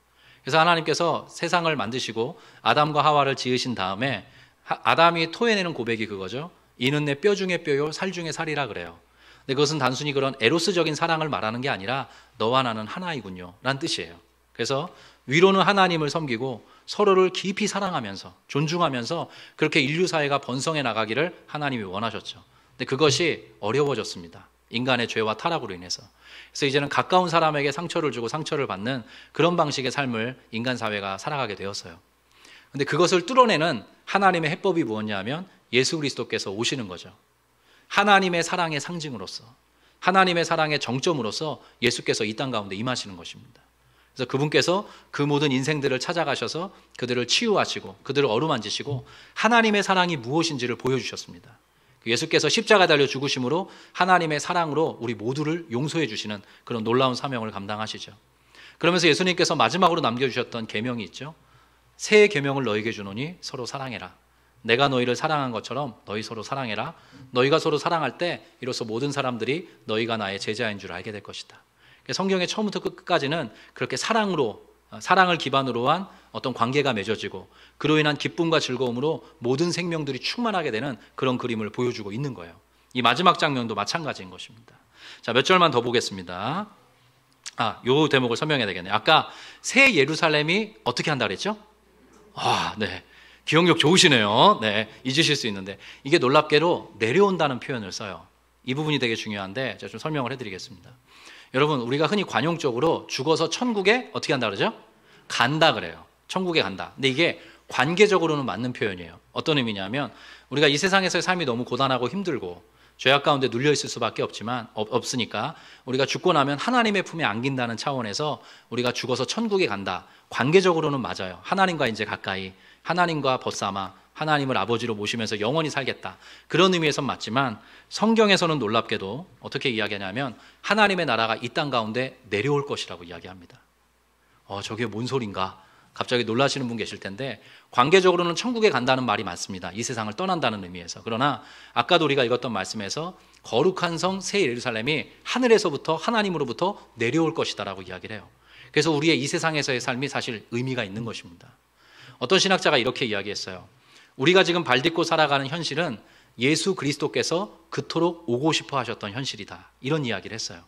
그래서 하나님께서 세상을 만드시고 아담과 하와를 지으신 다음에, 아담이 토해내는 고백이 그거죠. 이는 내 뼈 중에 뼈요 살 중에 살이라 그래요. 근데 그것은 단순히 그런 에로스적인 사랑을 말하는 게 아니라 너와 나는 하나이군요 라는 뜻이에요. 그래서 위로는 하나님을 섬기고 서로를 깊이 사랑하면서 존중하면서 그렇게 인류 사회가 번성해 나가기를 하나님이 원하셨죠. 근데 그것이 어려워졌습니다. 인간의 죄와 타락으로 인해서. 그래서 이제는 가까운 사람에게 상처를 주고 상처를 받는 그런 방식의 삶을 인간 사회가 살아가게 되었어요. 근데 그것을 뚫어내는 하나님의 해법이 무엇냐면 예수 그리스도께서 오시는 거죠. 하나님의 사랑의 상징으로서, 하나님의 사랑의 정점으로서 예수께서 이 땅 가운데 임하시는 것입니다. 그래서 그분께서 그 모든 인생들을 찾아가셔서 그들을 치유하시고 그들을 어루만지시고 하나님의 사랑이 무엇인지를 보여주셨습니다. 예수께서 십자가 달려 죽으심으로 하나님의 사랑으로 우리 모두를 용서해 주시는 그런 놀라운 사명을 감당하시죠. 그러면서 예수님께서 마지막으로 남겨주셨던 계명이 있죠. 새 계명을 너희에게 주노니 서로 사랑해라. 내가 너희를 사랑한 것처럼 너희 서로 사랑해라. 너희가 서로 사랑할 때 이로써 모든 사람들이 너희가 나의 제자인 줄 알게 될 것이다. 성경의 처음부터 끝까지는 그렇게 사랑을 기반으로 한 어떤 관계가 맺어지고 그로 인한 기쁨과 즐거움으로 모든 생명들이 충만하게 되는 그런 그림을 보여주고 있는 거예요. 이 마지막 장면도 마찬가지인 것입니다. 자, 몇 절만 더 보겠습니다. 요 대목을 설명해야 되겠네요. 아까 새 예루살렘이 어떻게 한다 그랬죠? 네. 기억력 좋으시네요. 네. 잊으실 수 있는데 이게 놀랍게도 내려온다는 표현을 써요. 이 부분이 되게 중요한데 제가 좀 설명을 해드리겠습니다. 여러분, 우리가 흔히 관용적으로 죽어서 천국에 어떻게 한다 그러죠? 간다 그래요. 천국에 간다. 근데 이게 관계적으로는 맞는 표현이에요. 어떤 의미냐면 우리가 이 세상에서의 삶이 너무 고단하고 힘들고 죄악 가운데 눌려 있을 수밖에 없으니까 우리가 죽고 나면 하나님의 품에 안긴다는 차원에서 우리가 죽어서 천국에 간다. 관계적으로는 맞아요. 하나님과 이제 가까이, 하나님과 벗삼아 하나님을 아버지로 모시면서 영원히 살겠다. 그런 의미에선 맞지만 성경에서는 놀랍게도 어떻게 이야기하냐면 하나님의 나라가 이 땅 가운데 내려올 것이라고 이야기합니다. 저게 뭔 소린가? 갑자기 놀라시는 분 계실 텐데 관계적으로는 천국에 간다는 말이 맞습니다. 이 세상을 떠난다는 의미에서. 그러나 아까도 우리가 읽었던 말씀에서 거룩한 성 새 예루살렘이 하늘에서부터 하나님으로부터 내려올 것이다라고 이야기를 해요. 그래서 우리의 이 세상에서의 삶이 사실 의미가 있는 것입니다. 어떤 신학자가 이렇게 이야기했어요. 우리가 지금 발딛고 살아가는 현실은 예수 그리스도께서 그토록 오고 싶어 하셨던 현실이다. 이런 이야기를 했어요.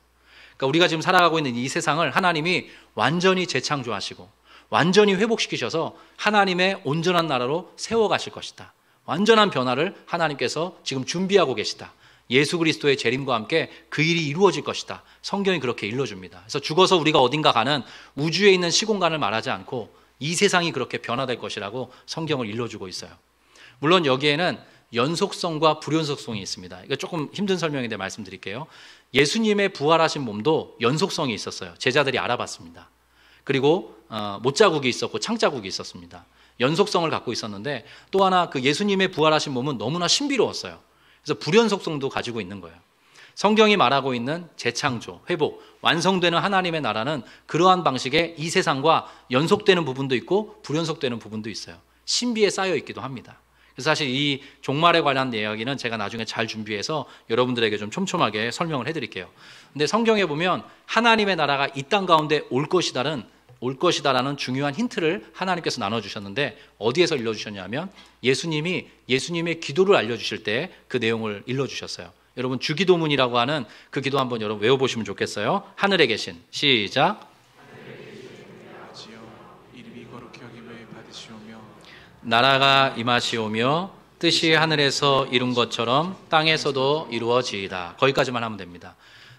그러니까 우리가 지금 살아가고 있는 이 세상을 하나님이 완전히 재창조하시고 완전히 회복시키셔서 하나님의 온전한 나라로 세워가실 것이다. 완전한 변화를 하나님께서 지금 준비하고 계시다. 예수 그리스도의 재림과 함께 그 일이 이루어질 것이다. 성경이 그렇게 일러줍니다. 그래서 죽어서 우리가 어딘가 가는 우주에 있는 시공간을 말하지 않고 이 세상이 그렇게 변화될 것이라고 성경을 일러주고 있어요. 물론 여기에는 연속성과 불연속성이 있습니다. 이거 조금 힘든 설명인데 말씀드릴게요. 예수님의 부활하신 몸도 연속성이 있었어요. 제자들이 알아봤습니다. 그리고 못자국이 있었고 창자국이 있었습니다. 연속성을 갖고 있었는데 또 하나 그 예수님의 부활하신 몸은 너무나 신비로웠어요. 그래서 불연속성도 가지고 있는 거예요. 성경이 말하고 있는 재창조, 회복, 완성되는 하나님의 나라는 그러한 방식의 이 세상과 연속되는 부분도 있고 불연속되는 부분도 있어요. 신비에 쌓여 있기도 합니다. 그래서 사실 이 종말에 관한 이야기는 제가 나중에 잘 준비해서 여러분들에게 좀 촘촘하게 설명을 해드릴게요. 근데 성경에 보면 하나님의 나라가 이 땅 가운데 올 것이다라는 중요한 힌트를 하나님께서 나눠주셨는데 어디에서 일러주셨냐면 예수님의 기도를 알려주실 때 그 내용을 일러주셨어요. 여러분 주기도문이라고 하는 그 기도 한번 여러분 외워보시면 좋겠어요. 하늘에 계신 시작. 이름이 거룩히 여김을 받으시오며 나라가 임하시오며 뜻이 하늘에서 이룬 것처럼 땅에서도 이루어지이다. 거기까지만 하면 됩니다.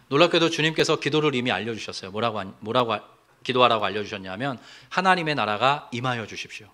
놀랍게도 주님께서 기도를 이미 알려주셨어요. 뭐라고 기도하라고 알려주셨냐면 하나님의 나라가 임하여 주십시오.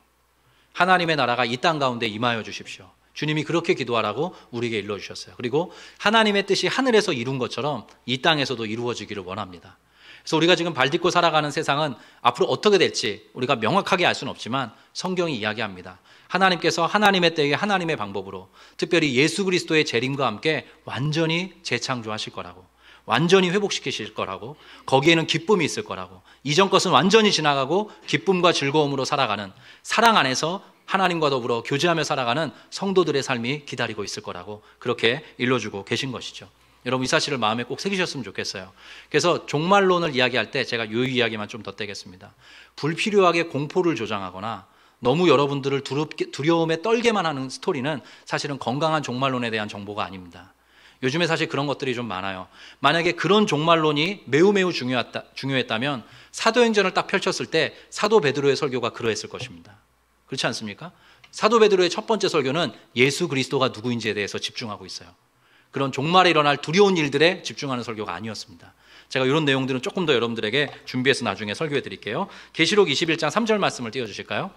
하나님의 나라가 이 땅 가운데 임하여 주십시오. 주님이 그렇게 기도하라고 우리에게 일러주셨어요. 그리고 하나님의 뜻이 하늘에서 이룬 것처럼 이 땅에서도 이루어지기를 원합니다. 그래서 우리가 지금 발딛고 살아가는 세상은 앞으로 어떻게 될지 우리가 명확하게 알 수는 없지만 성경이 이야기합니다. 하나님께서 하나님의 때에 하나님의 방법으로 특별히 예수 그리스도의 재림과 함께 완전히 재창조하실 거라고, 완전히 회복시키실 거라고, 거기에는 기쁨이 있을 거라고, 이전 것은 완전히 지나가고 기쁨과 즐거움으로 살아가는 사랑 안에서 하나님과 더불어 교제하며 살아가는 성도들의 삶이 기다리고 있을 거라고 그렇게 일러주고 계신 것이죠. 여러분 이 사실을 마음에 꼭 새기셨으면 좋겠어요. 그래서 종말론을 이야기할 때 제가 이 이야기만 좀 덧대겠습니다. 불필요하게 공포를 조장하거나 너무 여러분들을 두려움에 떨게만 하는 스토리는 사실은 건강한 종말론에 대한 정보가 아닙니다. 요즘에 사실 그런 것들이 좀 많아요. 만약에 그런 종말론이 매우 중요했다면 사도행전을 딱 펼쳤을 때 사도 베드로의 설교가 그러했을 것입니다. 그렇지 않습니까? 사도 베드로의 첫 번째 설교는 예수 그리스도가 누구인지에 대해서 집중하고 있어요. 그런 종말에 일어날 두려운 일들에 집중하는 설교가 아니었습니다. 제가 이런 내용들은 조금 더 여러분들에게 준비해서 나중에 설교해 드릴게요. 계시록 21장 3절 말씀을 띄워주실까요?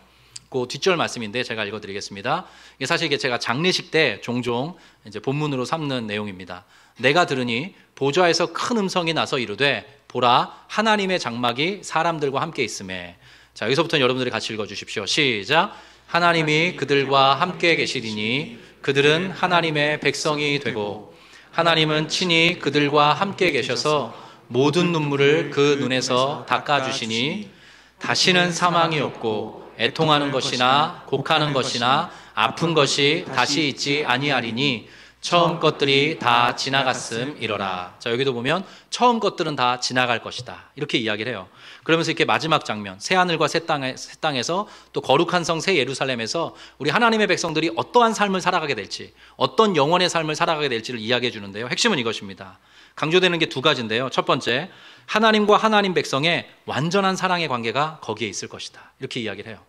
그 뒷절 말씀인데 제가 읽어드리겠습니다. 이게 사실 이게 제가 장례식 때 종종 이제 본문으로 삼는 내용입니다. 내가 들으니 보좌에서 큰 음성이 나서 이르되 보라 하나님의 장막이 사람들과 함께 있음에. 자, 여기서부터 여러분들이 같이 읽어주십시오. 시작. 하나님이 그들과 함께 계시리니 그들은 하나님의 백성이 되고 하나님은 친히 그들과 함께 계셔서 모든 눈물을 그 눈에서 닦아주시니 다시는 사망이 없고 애통하는 것이나 곡하는 것이나 아픈 것이 다시 있지 아니하리니 처음 것들이 다 지나갔음 이러라. 자, 여기도 보면 처음 것들은 다 지나갈 것이다 이렇게 이야기를 해요. 그러면서 이렇게 마지막 장면 새하늘과 새 땅에서 또 거룩한 성 새 예루살렘에서 우리 하나님의 백성들이 어떠한 삶을 살아가게 될지, 어떤 영혼의 삶을 살아가게 될지를 이야기해 주는데요. 핵심은 이것입니다. 강조되는 게 두 가지인데요. 첫 번째, 하나님과 하나님 백성의 완전한 사랑의 관계가 거기에 있을 것이다 이렇게 이야기를 해요.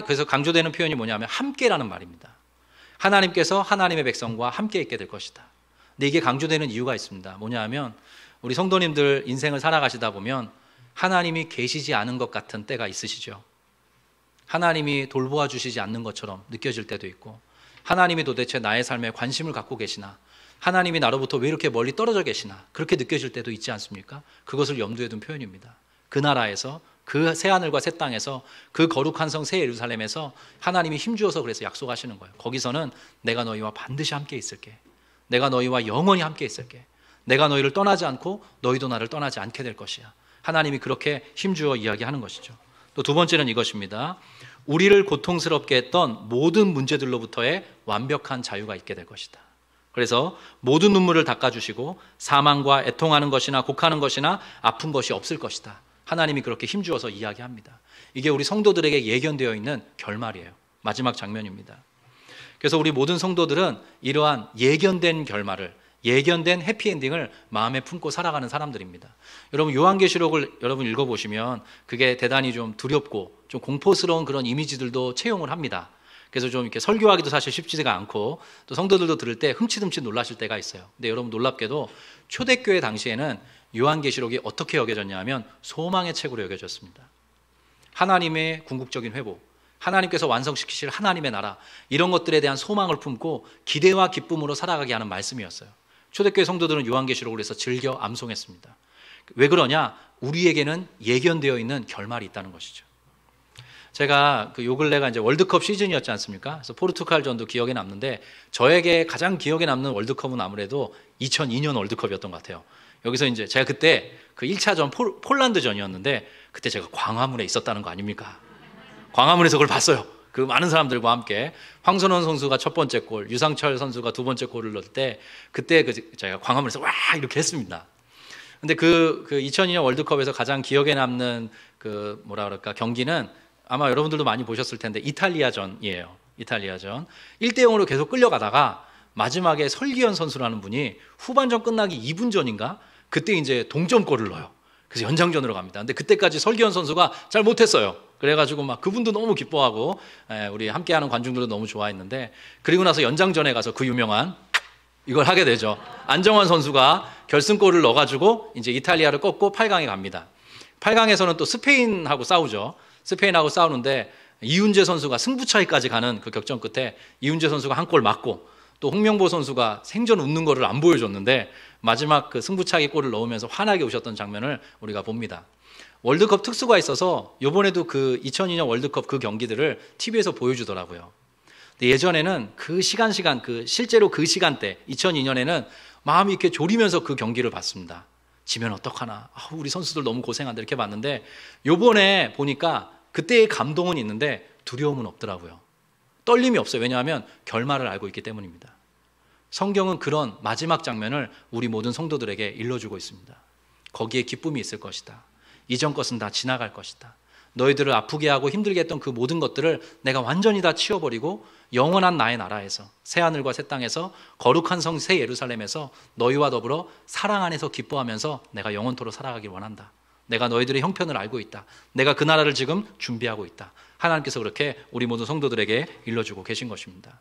그래서 강조되는 표현이 뭐냐면 함께라는 말입니다. 하나님께서 하나님의 백성과 함께 있게 될 것이다. 근데 이게 강조되는 이유가 있습니다. 뭐냐 하면 우리 성도님들 인생을 살아가시다 보면 하나님이 계시지 않은 것 같은 때가 있으시죠. 하나님이 돌보아 주시지 않는 것처럼 느껴질 때도 있고, 하나님이 도대체 나의 삶에 관심을 갖고 계시나, 하나님이 나로부터 왜 이렇게 멀리 떨어져 계시나 그렇게 느껴질 때도 있지 않습니까? 그것을 염두에 둔 표현입니다. 그 나라에서, 그 새하늘과 새 땅에서, 그 거룩한 성 새 예루살렘에서 하나님이 힘주어서 그래서 약속하시는 거예요. 거기서는 내가 너희와 반드시 함께 있을게. 내가 너희와 영원히 함께 있을게. 내가 너희를 떠나지 않고 너희도 나를 떠나지 않게 될 것이야. 하나님이 그렇게 힘주어 이야기하는 것이죠. 또 두 번째는 이것입니다. 우리를 고통스럽게 했던 모든 문제들로부터의 완벽한 자유가 있게 될 것이다. 그래서 모든 눈물을 닦아주시고 사망과 애통하는 것이나 곡하는 것이나 아픈 것이 없을 것이다. 하나님이 그렇게 힘주어서 이야기합니다. 이게 우리 성도들에게 예견되어 있는 결말이에요. 마지막 장면입니다. 그래서 우리 모든 성도들은 이러한 예견된 결말을, 예견된 해피엔딩을 마음에 품고 살아가는 사람들입니다. 여러분 요한계시록을 여러분 읽어보시면 그게 대단히 좀 두렵고 좀 공포스러운 그런 이미지들도 채용을 합니다. 그래서 좀 이렇게 설교하기도 사실 쉽지가 않고 또 성도들도 들을 때 흠칫흠칫 놀라실 때가 있어요. 근데 여러분 놀랍게도 초대교회 당시에는 요한계시록이 어떻게 여겨졌냐 하면 소망의 책으로 여겨졌습니다. 하나님의 궁극적인 회복, 하나님께서 완성시키실 하나님의 나라, 이런 것들에 대한 소망을 품고 기대와 기쁨으로 살아가게 하는 말씀이었어요. 초대교회 성도들은 요한계시록을 해서 즐겨 암송했습니다. 왜 그러냐? 우리에게는 예견되어 있는 결말이 있다는 것이죠. 제가 요 근래가 이제 월드컵 시즌이었지 않습니까? 그래서 포르투갈전도 기억에 남는데 저에게 가장 기억에 남는 월드컵은 아무래도 2002년 월드컵이었던 것 같아요. 여기서 이제 제가 그때 그 1차전 폴란드전이었는데 그때 제가 광화문에 있었다는 거 아닙니까? 광화문에서 그걸 봤어요. 그 많은 사람들과 함께 황선원 선수가 첫 번째 골, 유상철 선수가 두 번째 골을 넣을 때 그때 제가 광화문에서 와 이렇게 했습니다. 근데 그 2002년 월드컵에서 가장 기억에 남는 그 뭐라 그럴까 경기는 아마 여러분들도 많이 보셨을 텐데 이탈리아전이에요. 이탈리아전 1대0으로 계속 끌려가다가 마지막에 설기현 선수라는 분이 후반전 끝나기 2분 전인가 그때 이제 동점골을 넣어요. 그래서 연장전으로 갑니다. 근데 그때까지 설기현 선수가 잘 못했어요. 그래가지고 막 그분도 너무 기뻐하고 우리 함께하는 관중들도 너무 좋아했는데, 그리고 나서 연장전에 가서 그 유명한 이걸 하게 되죠. 안정환 선수가 결승골을 넣어가지고 이제 이탈리아를 꺾고 8강에 갑니다. 8강에서는 또 스페인하고 싸우죠. 스페인하고 싸우는데 이훈재 선수가 승부차이까지 가는 그 격전 끝에 이훈재 선수가 한 골 맞고 또 홍명보 선수가 생전 웃는 거를 안 보여줬는데 마지막 그 승부차기 골을 넣으면서 환하게 우셨던 장면을 우리가 봅니다. 월드컵 특수가 있어서 이번에도 그 2002년 월드컵 그 경기들을 TV에서 보여주더라고요. 근데 예전에는 그 시간 실제로 그 시간대 2002년에는 마음이 이렇게 졸이면서 그 경기를 봤습니다. 지면 어떡하나, 우리 선수들 너무 고생한다 이렇게 봤는데 요번에 보니까 그때의 감동은 있는데 두려움은 없더라고요. 떨림이 없어요. 왜냐하면 결말을 알고 있기 때문입니다. 성경은 그런 마지막 장면을 우리 모든 성도들에게 일러주고 있습니다. 거기에 기쁨이 있을 것이다. 이전 것은 다 지나갈 것이다. 너희들을 아프게 하고 힘들게 했던 그 모든 것들을 내가 완전히 다 치워버리고 영원한 나의 나라에서, 새하늘과 새 땅에서, 거룩한 성 새 예루살렘에서 너희와 더불어 사랑 안에서 기뻐하면서 내가 영원토록 살아가길 원한다. 내가 너희들의 형편을 알고 있다. 내가 그 나라를 지금 준비하고 있다. 하나님께서 그렇게 우리 모든 성도들에게 일러주고 계신 것입니다.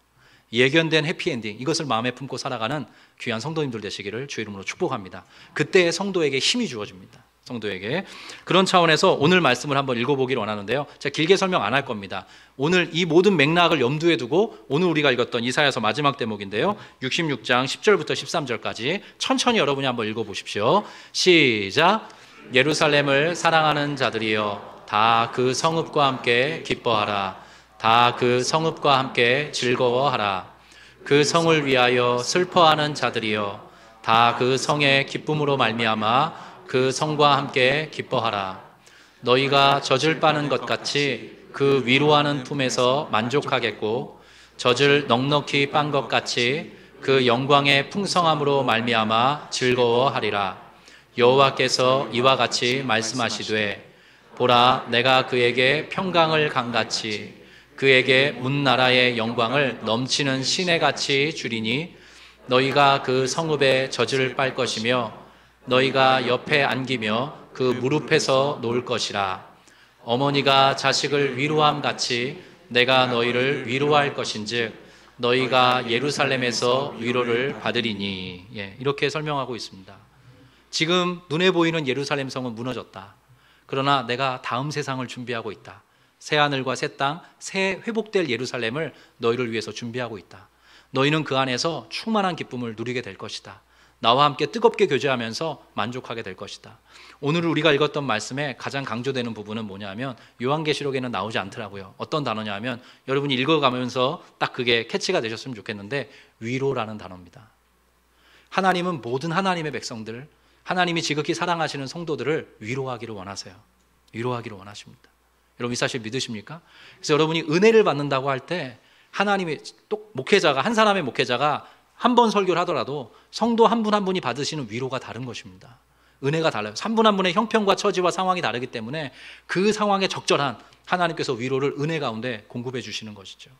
예견된 해피엔딩, 이것을 마음에 품고 살아가는 귀한 성도님들 되시기를 주의 이름으로 축복합니다. 그때의 성도에게 힘이 주어집니다. 성도에게. 그런 차원에서 오늘 말씀을 한번 읽어보기를 원하는데요. 제가 길게 설명 안 할 겁니다. 오늘 이 모든 맥락을 염두에 두고 오늘 우리가 읽었던 이사야서 마지막 대목인데요. 66장 10절부터 13절까지 천천히 여러분이 한번 읽어보십시오. 시작. 예루살렘을 사랑하는 자들이여 다 그 성읍과 함께 기뻐하라. 다 그 성읍과 함께 즐거워하라. 그 성을 위하여 슬퍼하는 자들이여 다 그 성의 기쁨으로 말미암아 그 성과 함께 기뻐하라. 너희가 젖을 빠는 것 같이 그 위로하는 품에서 만족하겠고 젖을 넉넉히 빤 것 같이 그 영광의 풍성함으로 말미암아 즐거워하리라. 여호와께서 이와 같이 말씀하시되 보라 내가 그에게 평강을 강같이 그에게 문나라의 영광을 넘치는 시내같이 주리니 너희가 그 성읍에 젖을 빨 것이며 너희가 옆에 안기며 그 무릎에서 놓을 것이라. 어머니가 자식을 위로함 같이 내가 너희를 위로할 것인즉 너희가 예루살렘에서 위로를 받으리니. 이렇게 설명하고 있습니다. 지금 눈에 보이는 예루살렘 성은 무너졌다. 그러나 내가 다음 세상을 준비하고 있다. 새 하늘과 새 땅, 새 회복될 예루살렘을 너희를 위해서 준비하고 있다. 너희는 그 안에서 충만한 기쁨을 누리게 될 것이다. 나와 함께 뜨겁게 교제하면서 만족하게 될 것이다. 오늘 우리가 읽었던 말씀에 가장 강조되는 부분은 뭐냐면 요한계시록에는 나오지 않더라고요. 어떤 단어냐면 여러분이 읽어가면서 딱 그게 캐치가 되셨으면 좋겠는데 위로라는 단어입니다. 하나님은 모든 하나님의 백성들, 하나님이 지극히 사랑하시는 성도들을 위로하기를 원하세요. 위로하기를 원하십니다. 여러분 이 사실 믿으십니까? 그래서 여러분이 은혜를 받는다고 할 때 하나님의 또 목회자가 한 사람의 목회자가 한 번 설교를 하더라도 성도 한 분 한 분이 받으시는 위로가 다른 것입니다. 은혜가 달라요. 한 분 한 분의 형편과 처지와 상황이 다르기 때문에 그 상황에 적절한 하나님께서 위로를 은혜 가운데 공급해 주시는 것이죠.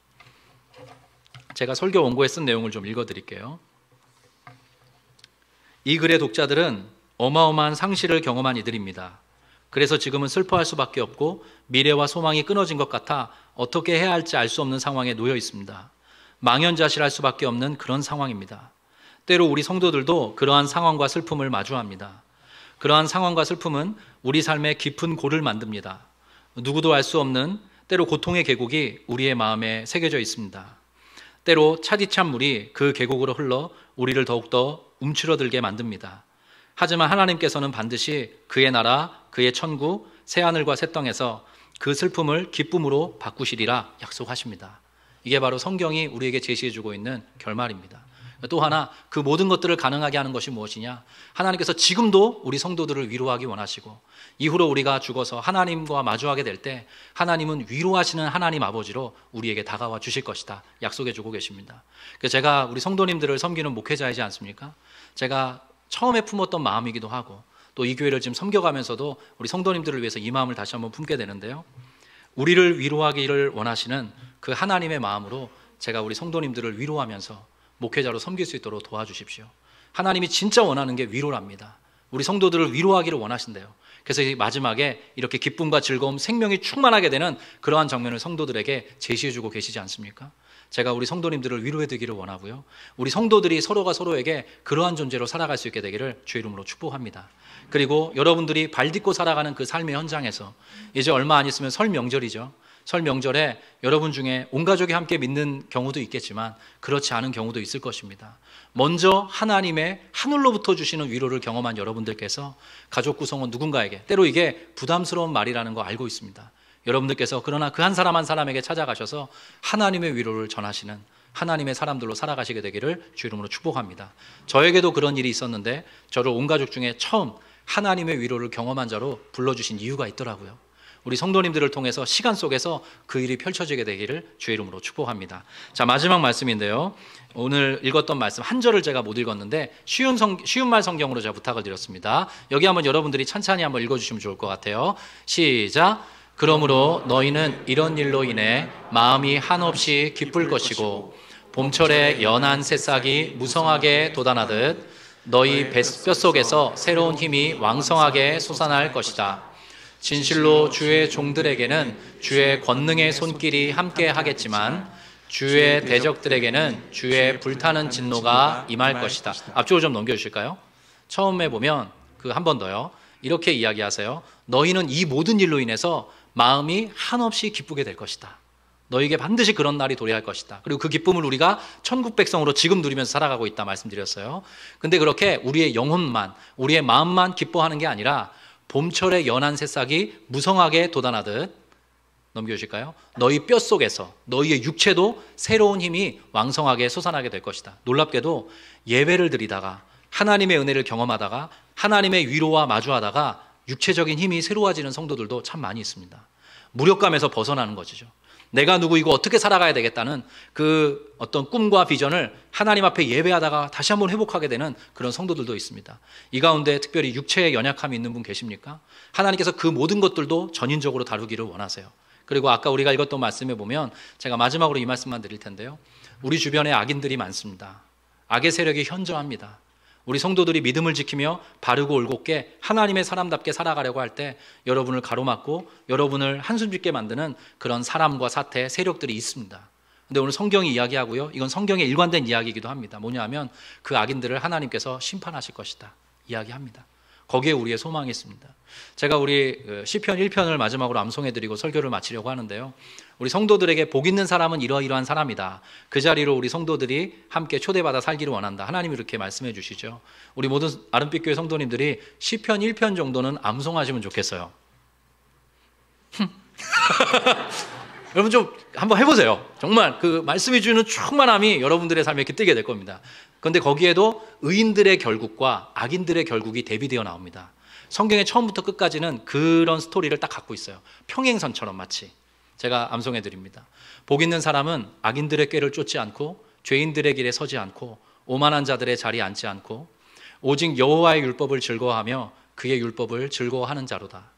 제가 설교 원고에 쓴 내용을 좀 읽어드릴게요. 이 글의 독자들은 어마어마한 상실을 경험한 이들입니다. 그래서 지금은 슬퍼할 수밖에 없고 미래와 소망이 끊어진 것 같아 어떻게 해야 할지 알 수 없는 상황에 놓여 있습니다. 망연자실할 수밖에 없는 그런 상황입니다. 때로 우리 성도들도 그러한 상황과 슬픔을 마주합니다. 그러한 상황과 슬픔은 우리 삶에 깊은 골을 만듭니다. 누구도 알 수 없는 때로 고통의 계곡이 우리의 마음에 새겨져 있습니다. 때로 차디찬 물이 그 계곡으로 흘러 우리를 더욱더 움츠러들게 만듭니다. 하지만 하나님께서는 반드시 그의 나라, 그의 천국, 새하늘과 새 땅에서 그 슬픔을 기쁨으로 바꾸시리라 약속하십니다. 이게 바로 성경이 우리에게 제시해주고 있는 결말입니다. 또 하나 그 모든 것들을 가능하게 하는 것이 무엇이냐? 하나님께서 지금도 우리 성도들을 위로하기 원하시고 이후로 우리가 죽어서 하나님과 마주하게 될 때 하나님은 위로하시는 하나님 아버지로 우리에게 다가와 주실 것이다 약속해 주고 계십니다. 그래서 제가 우리 성도님들을 섬기는 목회자이지 않습니까? 제가 처음에 품었던 마음이기도 하고 또 이 교회를 지금 섬겨가면서도 우리 성도님들을 위해서 이 마음을 다시 한번 품게 되는데요. 우리를 위로하기를 원하시는 그 하나님의 마음으로 제가 우리 성도님들을 위로하면서 목회자로 섬길 수 있도록 도와주십시오. 하나님이 진짜 원하는 게 위로랍니다. 우리 성도들을 위로하기를 원하신대요. 그래서 이 마지막에 이렇게 기쁨과 즐거움, 생명이 충만하게 되는 그러한 장면을 성도들에게 제시해주고 계시지 않습니까? 제가 우리 성도님들을 위로해 드리기를 원하고요. 우리 성도들이 서로가 서로에게 그러한 존재로 살아갈 수 있게 되기를 주의 이름으로 축복합니다. 그리고 여러분들이 발딛고 살아가는 그 삶의 현장에서 이제 얼마 안 있으면 설 명절이죠. 설 명절에 여러분 중에 온 가족이 함께 믿는 경우도 있겠지만 그렇지 않은 경우도 있을 것입니다. 먼저 하나님의 하늘로부터 주시는 위로를 경험한 여러분들께서 가족 구성원 누군가에게, 때로 이게 부담스러운 말이라는 거 알고 있습니다. 여러분들께서 그러나 그 한 사람 한 사람에게 찾아가셔서 하나님의 위로를 전하시는 하나님의 사람들로 살아가시게 되기를 주 이름으로 축복합니다. 저에게도 그런 일이 있었는데 저를 온 가족 중에 처음 하나님의 위로를 경험한 자로 불러주신 이유가 있더라고요. 우리 성도님들을 통해서 시간 속에서 그 일이 펼쳐지게 되기를 주의 이름으로 축복합니다. 자, 마지막 말씀인데요. 오늘 읽었던 말씀 한 절을 제가 못 읽었는데 쉬운 말 성경으로 제가 부탁을 드렸습니다. 여기 한번 여러분들이 찬찬히 한번 읽어주시면 좋을 것 같아요. 시작. 그러므로 너희는 이런 일로 인해 마음이 한없이 기쁠 것이고 봄철에 연한 새싹이 무성하게 돋아나듯 너희 뱃속에서 새로운 힘이 왕성하게 솟아날 것이다. 진실로 주의 종들에게는 주의 권능의 손길이 함께 하겠지만 주의 대적들에게는 주의 불타는 진노가 임할 것이다. 앞쪽으로 좀 넘겨주실까요? 처음에 보면 그 한 번 더요. 이렇게 이야기하세요. 너희는 이 모든 일로 인해서 마음이 한없이 기쁘게 될 것이다. 너희에게 반드시 그런 날이 도래할 것이다. 그리고 그 기쁨을 우리가 천국 백성으로 지금 누리면서 살아가고 있다 말씀드렸어요. 근데 그렇게 우리의 영혼만, 우리의 마음만 기뻐하는 게 아니라 봄철의 연한 새싹이 무성하게 돋아나듯, 넘겨주실까요? 너희 뼛속에서 너희의 육체도 새로운 힘이 왕성하게 솟아나게 될 것이다. 놀랍게도 예배를 드리다가 하나님의 은혜를 경험하다가 하나님의 위로와 마주하다가 육체적인 힘이 새로워지는 성도들도 참 많이 있습니다. 무력감에서 벗어나는 것이죠. 내가 누구이고 어떻게 살아가야 되겠다는 그 어떤 꿈과 비전을 하나님 앞에 예배하다가 다시 한번 회복하게 되는 그런 성도들도 있습니다. 이 가운데 특별히 육체에 연약함이 있는 분 계십니까? 하나님께서 그 모든 것들도 전인적으로 다루기를 원하세요. 그리고 아까 우리가 읽었던 말씀에 보면 제가 마지막으로 이 말씀만 드릴 텐데요. 우리 주변에 악인들이 많습니다. 악의 세력이 현저합니다. 우리 성도들이 믿음을 지키며 바르고 올곧게 하나님의 사람답게 살아가려고 할 때 여러분을 가로막고 여러분을 한숨 짓게 만드는 그런 사람과 사태, 세력들이 있습니다. 근데 오늘 성경이 이야기하고요. 이건 성경의 일관된 이야기이기도 합니다. 뭐냐 하면 그 악인들을 하나님께서 심판하실 것이다 이야기합니다. 거기에 우리의 소망이 있습니다. 제가 우리 시편 1편을 마지막으로 암송해드리고 설교를 마치려고 하는데요. 우리 성도들에게 복 있는 사람은 이러이러한 사람이다. 그 자리로 우리 성도들이 함께 초대받아 살기를 원한다. 하나님이 이렇게 말씀해 주시죠. 우리 모든 아름빛교회 성도님들이 시편 1편 정도는 암송하시면 좋겠어요. 여러분 좀 한번 해보세요. 정말 그 말씀이 주는 충만함이 여러분들의 삶에 이렇게 뜨게 될 겁니다. 그런데 거기에도 의인들의 결국과 악인들의 결국이 대비되어 나옵니다. 성경의 처음부터 끝까지는 그런 스토리를 딱 갖고 있어요. 평행선처럼 마치. 제가 암송해 드립니다. 복 있는 사람은 악인들의 꾀를 쫓지 않고 죄인들의 길에 서지 않고 오만한 자들의 자리에 앉지 않고 오직 여호와의 율법을 즐거워하며 그의 율법을 즐거워하는 자로다.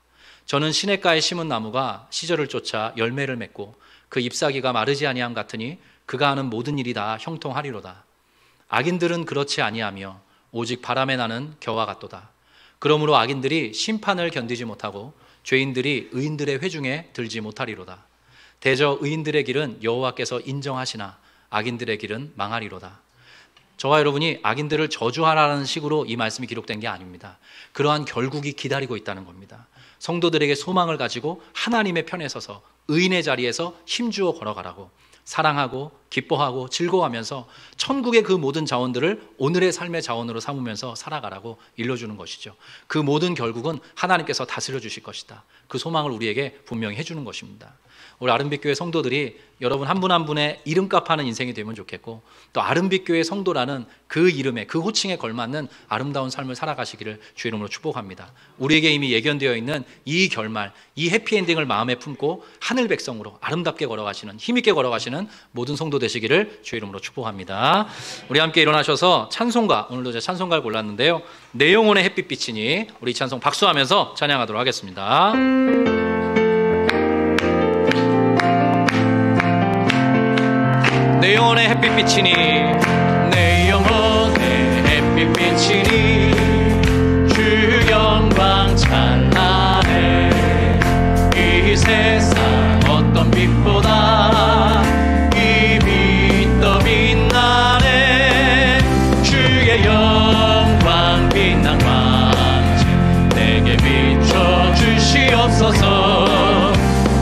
저는 시냇가에 심은 나무가 시절을 쫓아 열매를 맺고 그 잎사귀가 마르지 아니함 같으니 그가 하는 모든 일이 다 형통하리로다. 악인들은 그렇지 아니하며 오직 바람에 나는 겨와 같도다. 그러므로 악인들이 심판을 견디지 못하고 죄인들이 의인들의 회중에 들지 못하리로다. 대저 의인들의 길은 여호와께서 인정하시나 악인들의 길은 망하리로다. 저와 여러분이 악인들을 저주하라는 식으로 이 말씀이 기록된 게 아닙니다. 그러한 결국이 기다리고 있다는 겁니다. 성도들에게 소망을 가지고 하나님의 편에 서서 의인의 자리에서 힘주어 걸어가라고, 사랑하고 기뻐하고 즐거워하면서 천국의 그 모든 자원들을 오늘의 삶의 자원으로 삼으면서 살아가라고 일러주는 것이죠. 그 모든 결국은 하나님께서 다스려 주실 것이다. 그 소망을 우리에게 분명히 해주는 것입니다. 우리 아름빛교회 성도들이 여러분 한 분 한 분의 이름값 하는 인생이 되면 좋겠고, 또 아름빛교회 성도라는 그 이름에, 그 호칭에 걸맞는 아름다운 삶을 살아가시기를 주의 이름으로 축복합니다. 우리에게 이미 예견되어 있는 이 결말, 이 해피엔딩을 마음에 품고 하늘 백성으로 아름답게 걸어가시는, 힘있게 걸어가시는 모든 성도 되시기를 주의 이름으로 축복합니다. 우리 함께 일어나셔서 찬송가, 오늘도 제가 찬송가를 골랐는데요. 내 영혼의 햇빛비치니, 우리 찬송 박수하면서 찬양하도록 하겠습니다. 내 영혼의 햇빛 비치니, 내 영혼의 햇빛 비치니, 주 영광 찬란해. 이 세상 어떤 빛보다 이 빛 더 빛나네. 주의 영광 빛난 광채 내게 비춰 주시옵소서.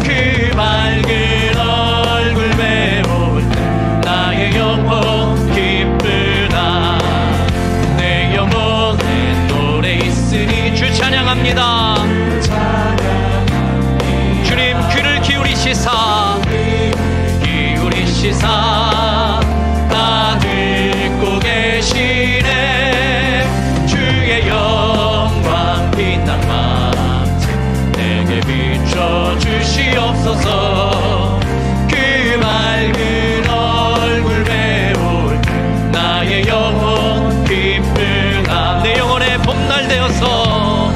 그 밝은 얼굴 배울 나의 영혼 기쁘다. 내 영혼에 노래 있으니 주 찬양합니다. 주님 귀를 기울이시사 다 듣고 계시네. 주의 영광 빛난 광채 내게 비춰 주시옵소서. 그 맑은 얼굴 배울 나의 영혼 기쁘다. 내 영혼의 봄날 되어서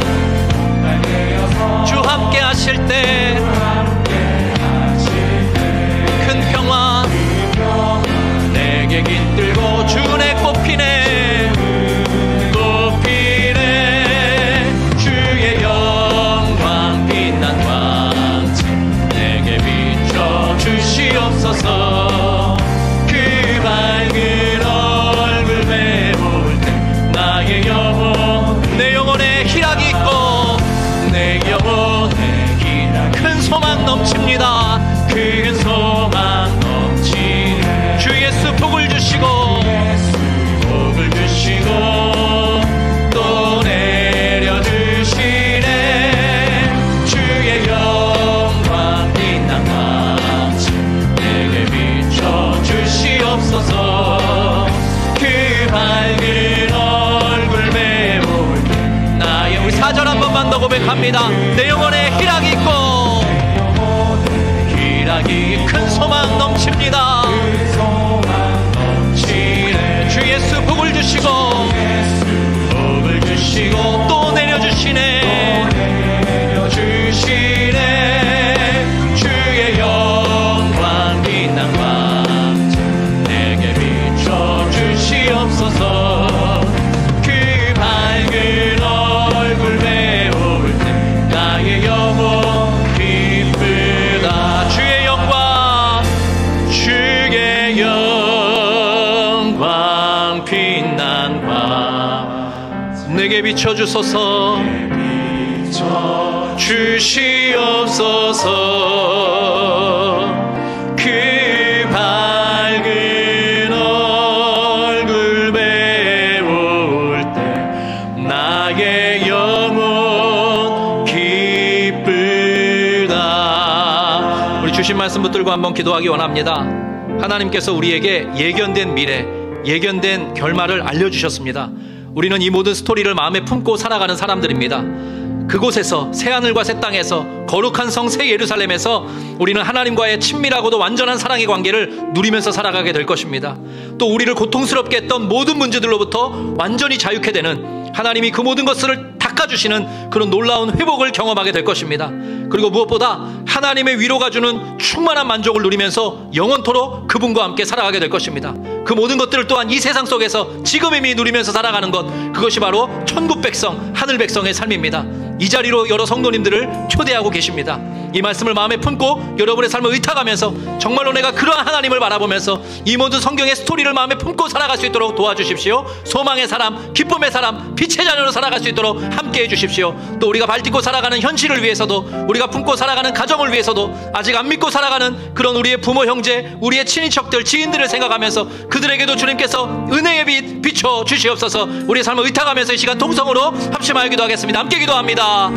주 함께 하실 때 큰 평화 내게 깃들고 주의 꽃피네. 주의 영광 빛난 광채 내게 비춰 주시옵소서. 그 밝은 얼굴 배울 때 나의 영혼, 내 영혼의 희락 더 고백합니다. 내 영혼에 희락이 있고 희락이 큰 소망 넘칩니다. 주 예수 복을 주시고 또 내려주시네. 주의 영광 빛난 밤 내게 비춰주시옵소서. 그 밝은 얼굴 배울 때 나의 영혼 기쁘다. 주의 영광 빛난 밤 내게 비춰주소서. 주시옵소서. 그 밝은 얼굴 배울 때 나의 영혼 기쁘다. 우리 주신 말씀 붙들고 한번 기도하기 원합니다. 하나님께서 우리에게 예견된 미래, 예견된 결말을 알려주셨습니다. 우리는 이 모든 스토리를 마음에 품고 살아가는 사람들입니다. 그곳에서 새하늘과 새 땅에서 거룩한 성 새 예루살렘에서 우리는 하나님과의 친밀하고도 완전한 사랑의 관계를 누리면서 살아가게 될 것입니다. 또 우리를 고통스럽게 했던 모든 문제들로부터 완전히 자유케 되는, 하나님이 그 모든 것을 닦아주시는 그런 놀라운 회복을 경험하게 될 것입니다. 그리고 무엇보다 하나님의 위로가 주는 충만한 만족을 누리면서 영원토록 그분과 함께 살아가게 될 것입니다. 그 모든 것들을 또한 이 세상 속에서 지금 이미 누리면서 살아가는 것, 그것이 바로 천국 백성, 하늘 백성의 삶입니다. 이 자리로 여러 성도님들을 초대하고 계십니다. 이 말씀을 마음에 품고 여러분의 삶을 의탁하면서 정말로 내가 그러한 하나님을 바라보면서 이 모든 성경의 스토리를 마음에 품고 살아갈 수 있도록 도와주십시오. 소망의 사람, 기쁨의 사람, 빛의 자녀로 살아갈 수 있도록 함께해 주십시오. 또 우리가 발딛고 살아가는 현실을 위해서도, 우리가 품고 살아가는 가정을 위해서도, 아직 안 믿고 살아가는 그런 우리의 부모, 형제, 우리의 친인척들, 지인들을 생각하면서 그들에게도 주님께서 은혜의 빛 비춰 주시옵소서. 우리의 삶을 의탁하면서 이 시간 통성으로 합심하여 기도하겠습니다. 함께 기도합니다.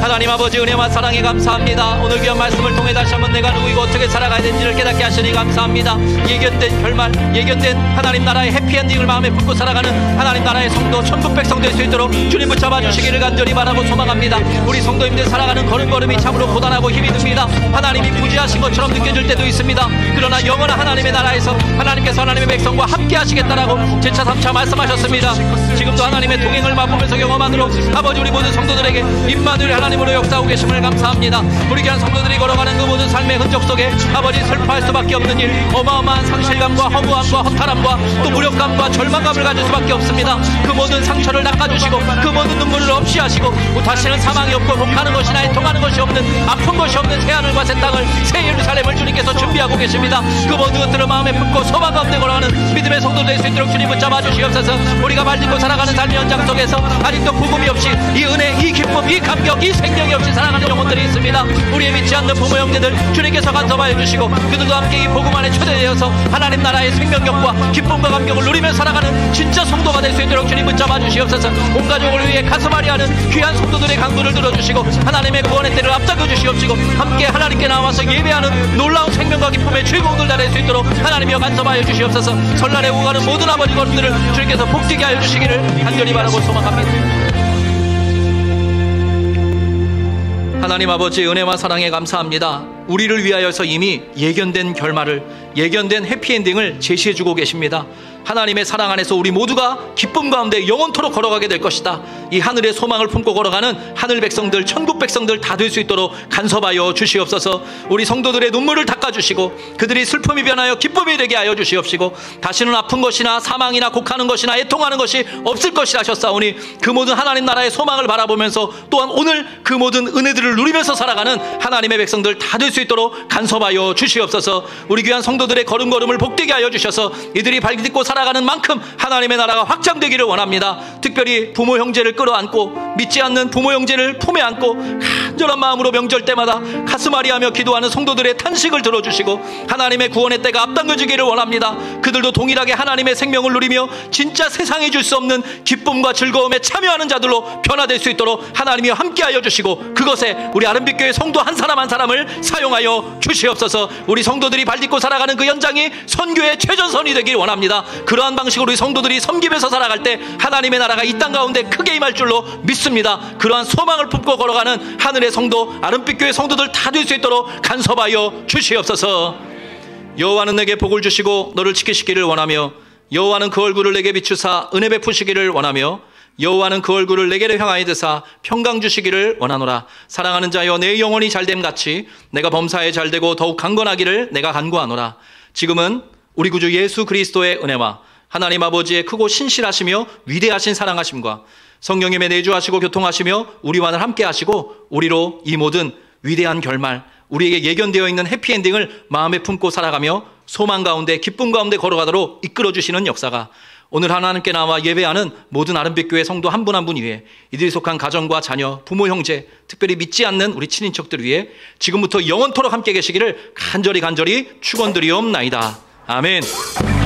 하나님 아버지, 은혜와 사랑에 감사합니다. 오늘 귀한 말씀을 통해 다시 한번 내가 누구이고 어떻게 살아가야 되는지를 깨닫게 하시니 감사합니다. 예견된 결말, 예견된 하나님 나라의 해피엔딩을 마음에 품고 살아가는 하나님 나라의 성도, 천국 백성 될 수 있도록 주님 붙잡아 주시기를 간절히 바라고 소망합니다. 우리 성도님들 살아가는 걸음걸음이 참으로 고단하고 힘이 듭니다. 하나님이 부재하신 것처럼 느껴질 때도 있습니다. 그러나 영원한 하나님의 나라에서 하나님께서 하나님의 백성과 함께 하시겠다라고 제차 3차 말씀하셨습니다. 지금도 하나님의 동행을 맛보면서 경험하도록 아버지, 우리 모든 성도들에게 임마누엘 하나님으로 역사하고 계심을 감사합니다. 우리 귀한 성도들이 걸어가는 그 모든 삶의 흔적 속에 아버지, 슬퍼할 수밖에 없는 일, 어마어마한 상실감과 허무함과 허탈함과 또 무력감과 절망감을 가질 수밖에 없습니다. 그 모든 상처를 닦아주시고 그 모든 눈물을 없이 하시고 다시는 사망이 없고 독하는 것이나 애통하는 것이 없는, 아픈 것이 없는 새하늘과 새 땅을, 새 예루살렘을 주님께서 준비하고 계십니다. 그 모든 것들을 마음에 품고 소망 가운데 걸어가는 믿음의 성도 될 수 있도록 주님 붙잡아 주시옵소서. 우리가 발딛고 살아가는 삶의 현장 속에서 아직도 구금이 없이 이 은혜, 이 기쁨, 이 감격, 이 생명이 없이 살아가는 영혼들이 있습니다. 우리의 믿지 않는 부모 형제들 주님께서 간섭하여 주시고 그들도 함께 이 복음 안에 초대되어서 하나님 나라의 생명력과 기쁨과 감격을 누리며 살아가는 진짜 성도가 될 수 있도록 주님 붙잡아 주시옵소서. 온 가족을 위해 가슴앓이 하는 귀한 성도들의 강도를 들어주시고 하나님의 구원의 때를 앞잡아 주시옵시고 함께 하나님께 나와서 예배하는 놀라운 생명과 기쁨의 주인공들 다 될 수 있도록 하나님이여 간섭하여 주시옵소서. 설날에 오가는 모든 아버지 걸음들을 주님께서 복되게 하여 주시기를 간절히 바라고 소망합니다. 하나님 아버지, 은혜와 사랑에 감사합니다. 우리를 위하여서 이미 예견된 결말을, 예견된 해피엔딩을 제시해주고 계십니다. 하나님의 사랑 안에서 우리 모두가 기쁨 가운데 영원토록 걸어가게 될 것이다. 이 하늘의 소망을 품고 걸어가는 하늘 백성들, 천국 백성들 다 될 수 있도록 간섭하여 주시옵소서. 우리 성도들의 눈물을 닦아주시고 그들이 슬픔이 변하여 기쁨이 되게 하여 주시옵시고 다시는 아픈 것이나 사망이나 곡하는 것이나 애통하는 것이 없을 것이라 하셨사오니 그 모든 하나님 나라의 소망을 바라보면서 또한 오늘 그 모든 은혜들을 누리면서 살아가는 하나님의 백성들 다 될 수 있도록 간섭하여 주시옵소서. 우리 귀한 성도들의 걸음걸음을 복되게 하여 주셔서 이들이 발딛고 살아가는 만큼 하나님의 나라가 확장되기를 원합니다. 특별히 부모 형제를 끌어안고 믿지 않는 부모 형제를 품에 안고 간절한 마음으로 명절 때마다 가슴 아리하며 기도하는 성도들의 탄식을 들어주시고 하나님의 구원의 때가 앞당겨지기를 원합니다. 그들도 동일하게 하나님의 생명을 누리며 진짜 세상이 줄 수 없는 기쁨과 즐거움에 참여하는 자들로 변화될 수 있도록 하나님이 함께하여 주시고 그것에 우리 아름빛교회 성도 한 사람 한 사람을 사용하여 주시옵소서. 우리 성도들이 발딛고 살아가는 그 현장이 선교의 최전선이 되길 원합니다. 그러한 방식으로 우리 성도들이 섬기면서 살아갈 때 하나님의 나라가 이 땅 가운데 크게 임할 줄로 믿습니다. 그러한 소망을 품고 걸어가는 하늘의 성도, 아름빛교회 성도들 다 될 수 있도록 간섭하여 주시옵소서. 여호와는 내게 복을 주시고 너를 지키시기를 원하며 여호와는 그 얼굴을 내게 비추사 은혜 베푸시기를 원하며 여호와는 그 얼굴을 내게로 향하여 드사 평강 주시기를 원하노라. 사랑하는 자여 내 영혼이 잘됨 같이 내가 범사에 잘되고 더욱 강건하기를 내가 간구하노라. 지금은 우리 구주 예수 그리스도의 은혜와 하나님 아버지의 크고 신실하시며 위대하신 사랑하심과 성령님의 내주하시고 교통하시며 우리와는 함께 하시고 우리로 이 모든 위대한 결말, 우리에게 예견되어 있는 해피엔딩을 마음에 품고 살아가며 소망 가운데 기쁨 가운데 걸어가도록 이끌어주시는 역사가 오늘 하나님께 나와 예배하는 모든 아름빛교회 성도 한 분 한 분 위에 이들이 속한 가정과 자녀, 부모, 형제, 특별히 믿지 않는 우리 친인척들 위에 지금부터 영원토록 함께 계시기를 간절히 축원드리옵나이다. 아멘.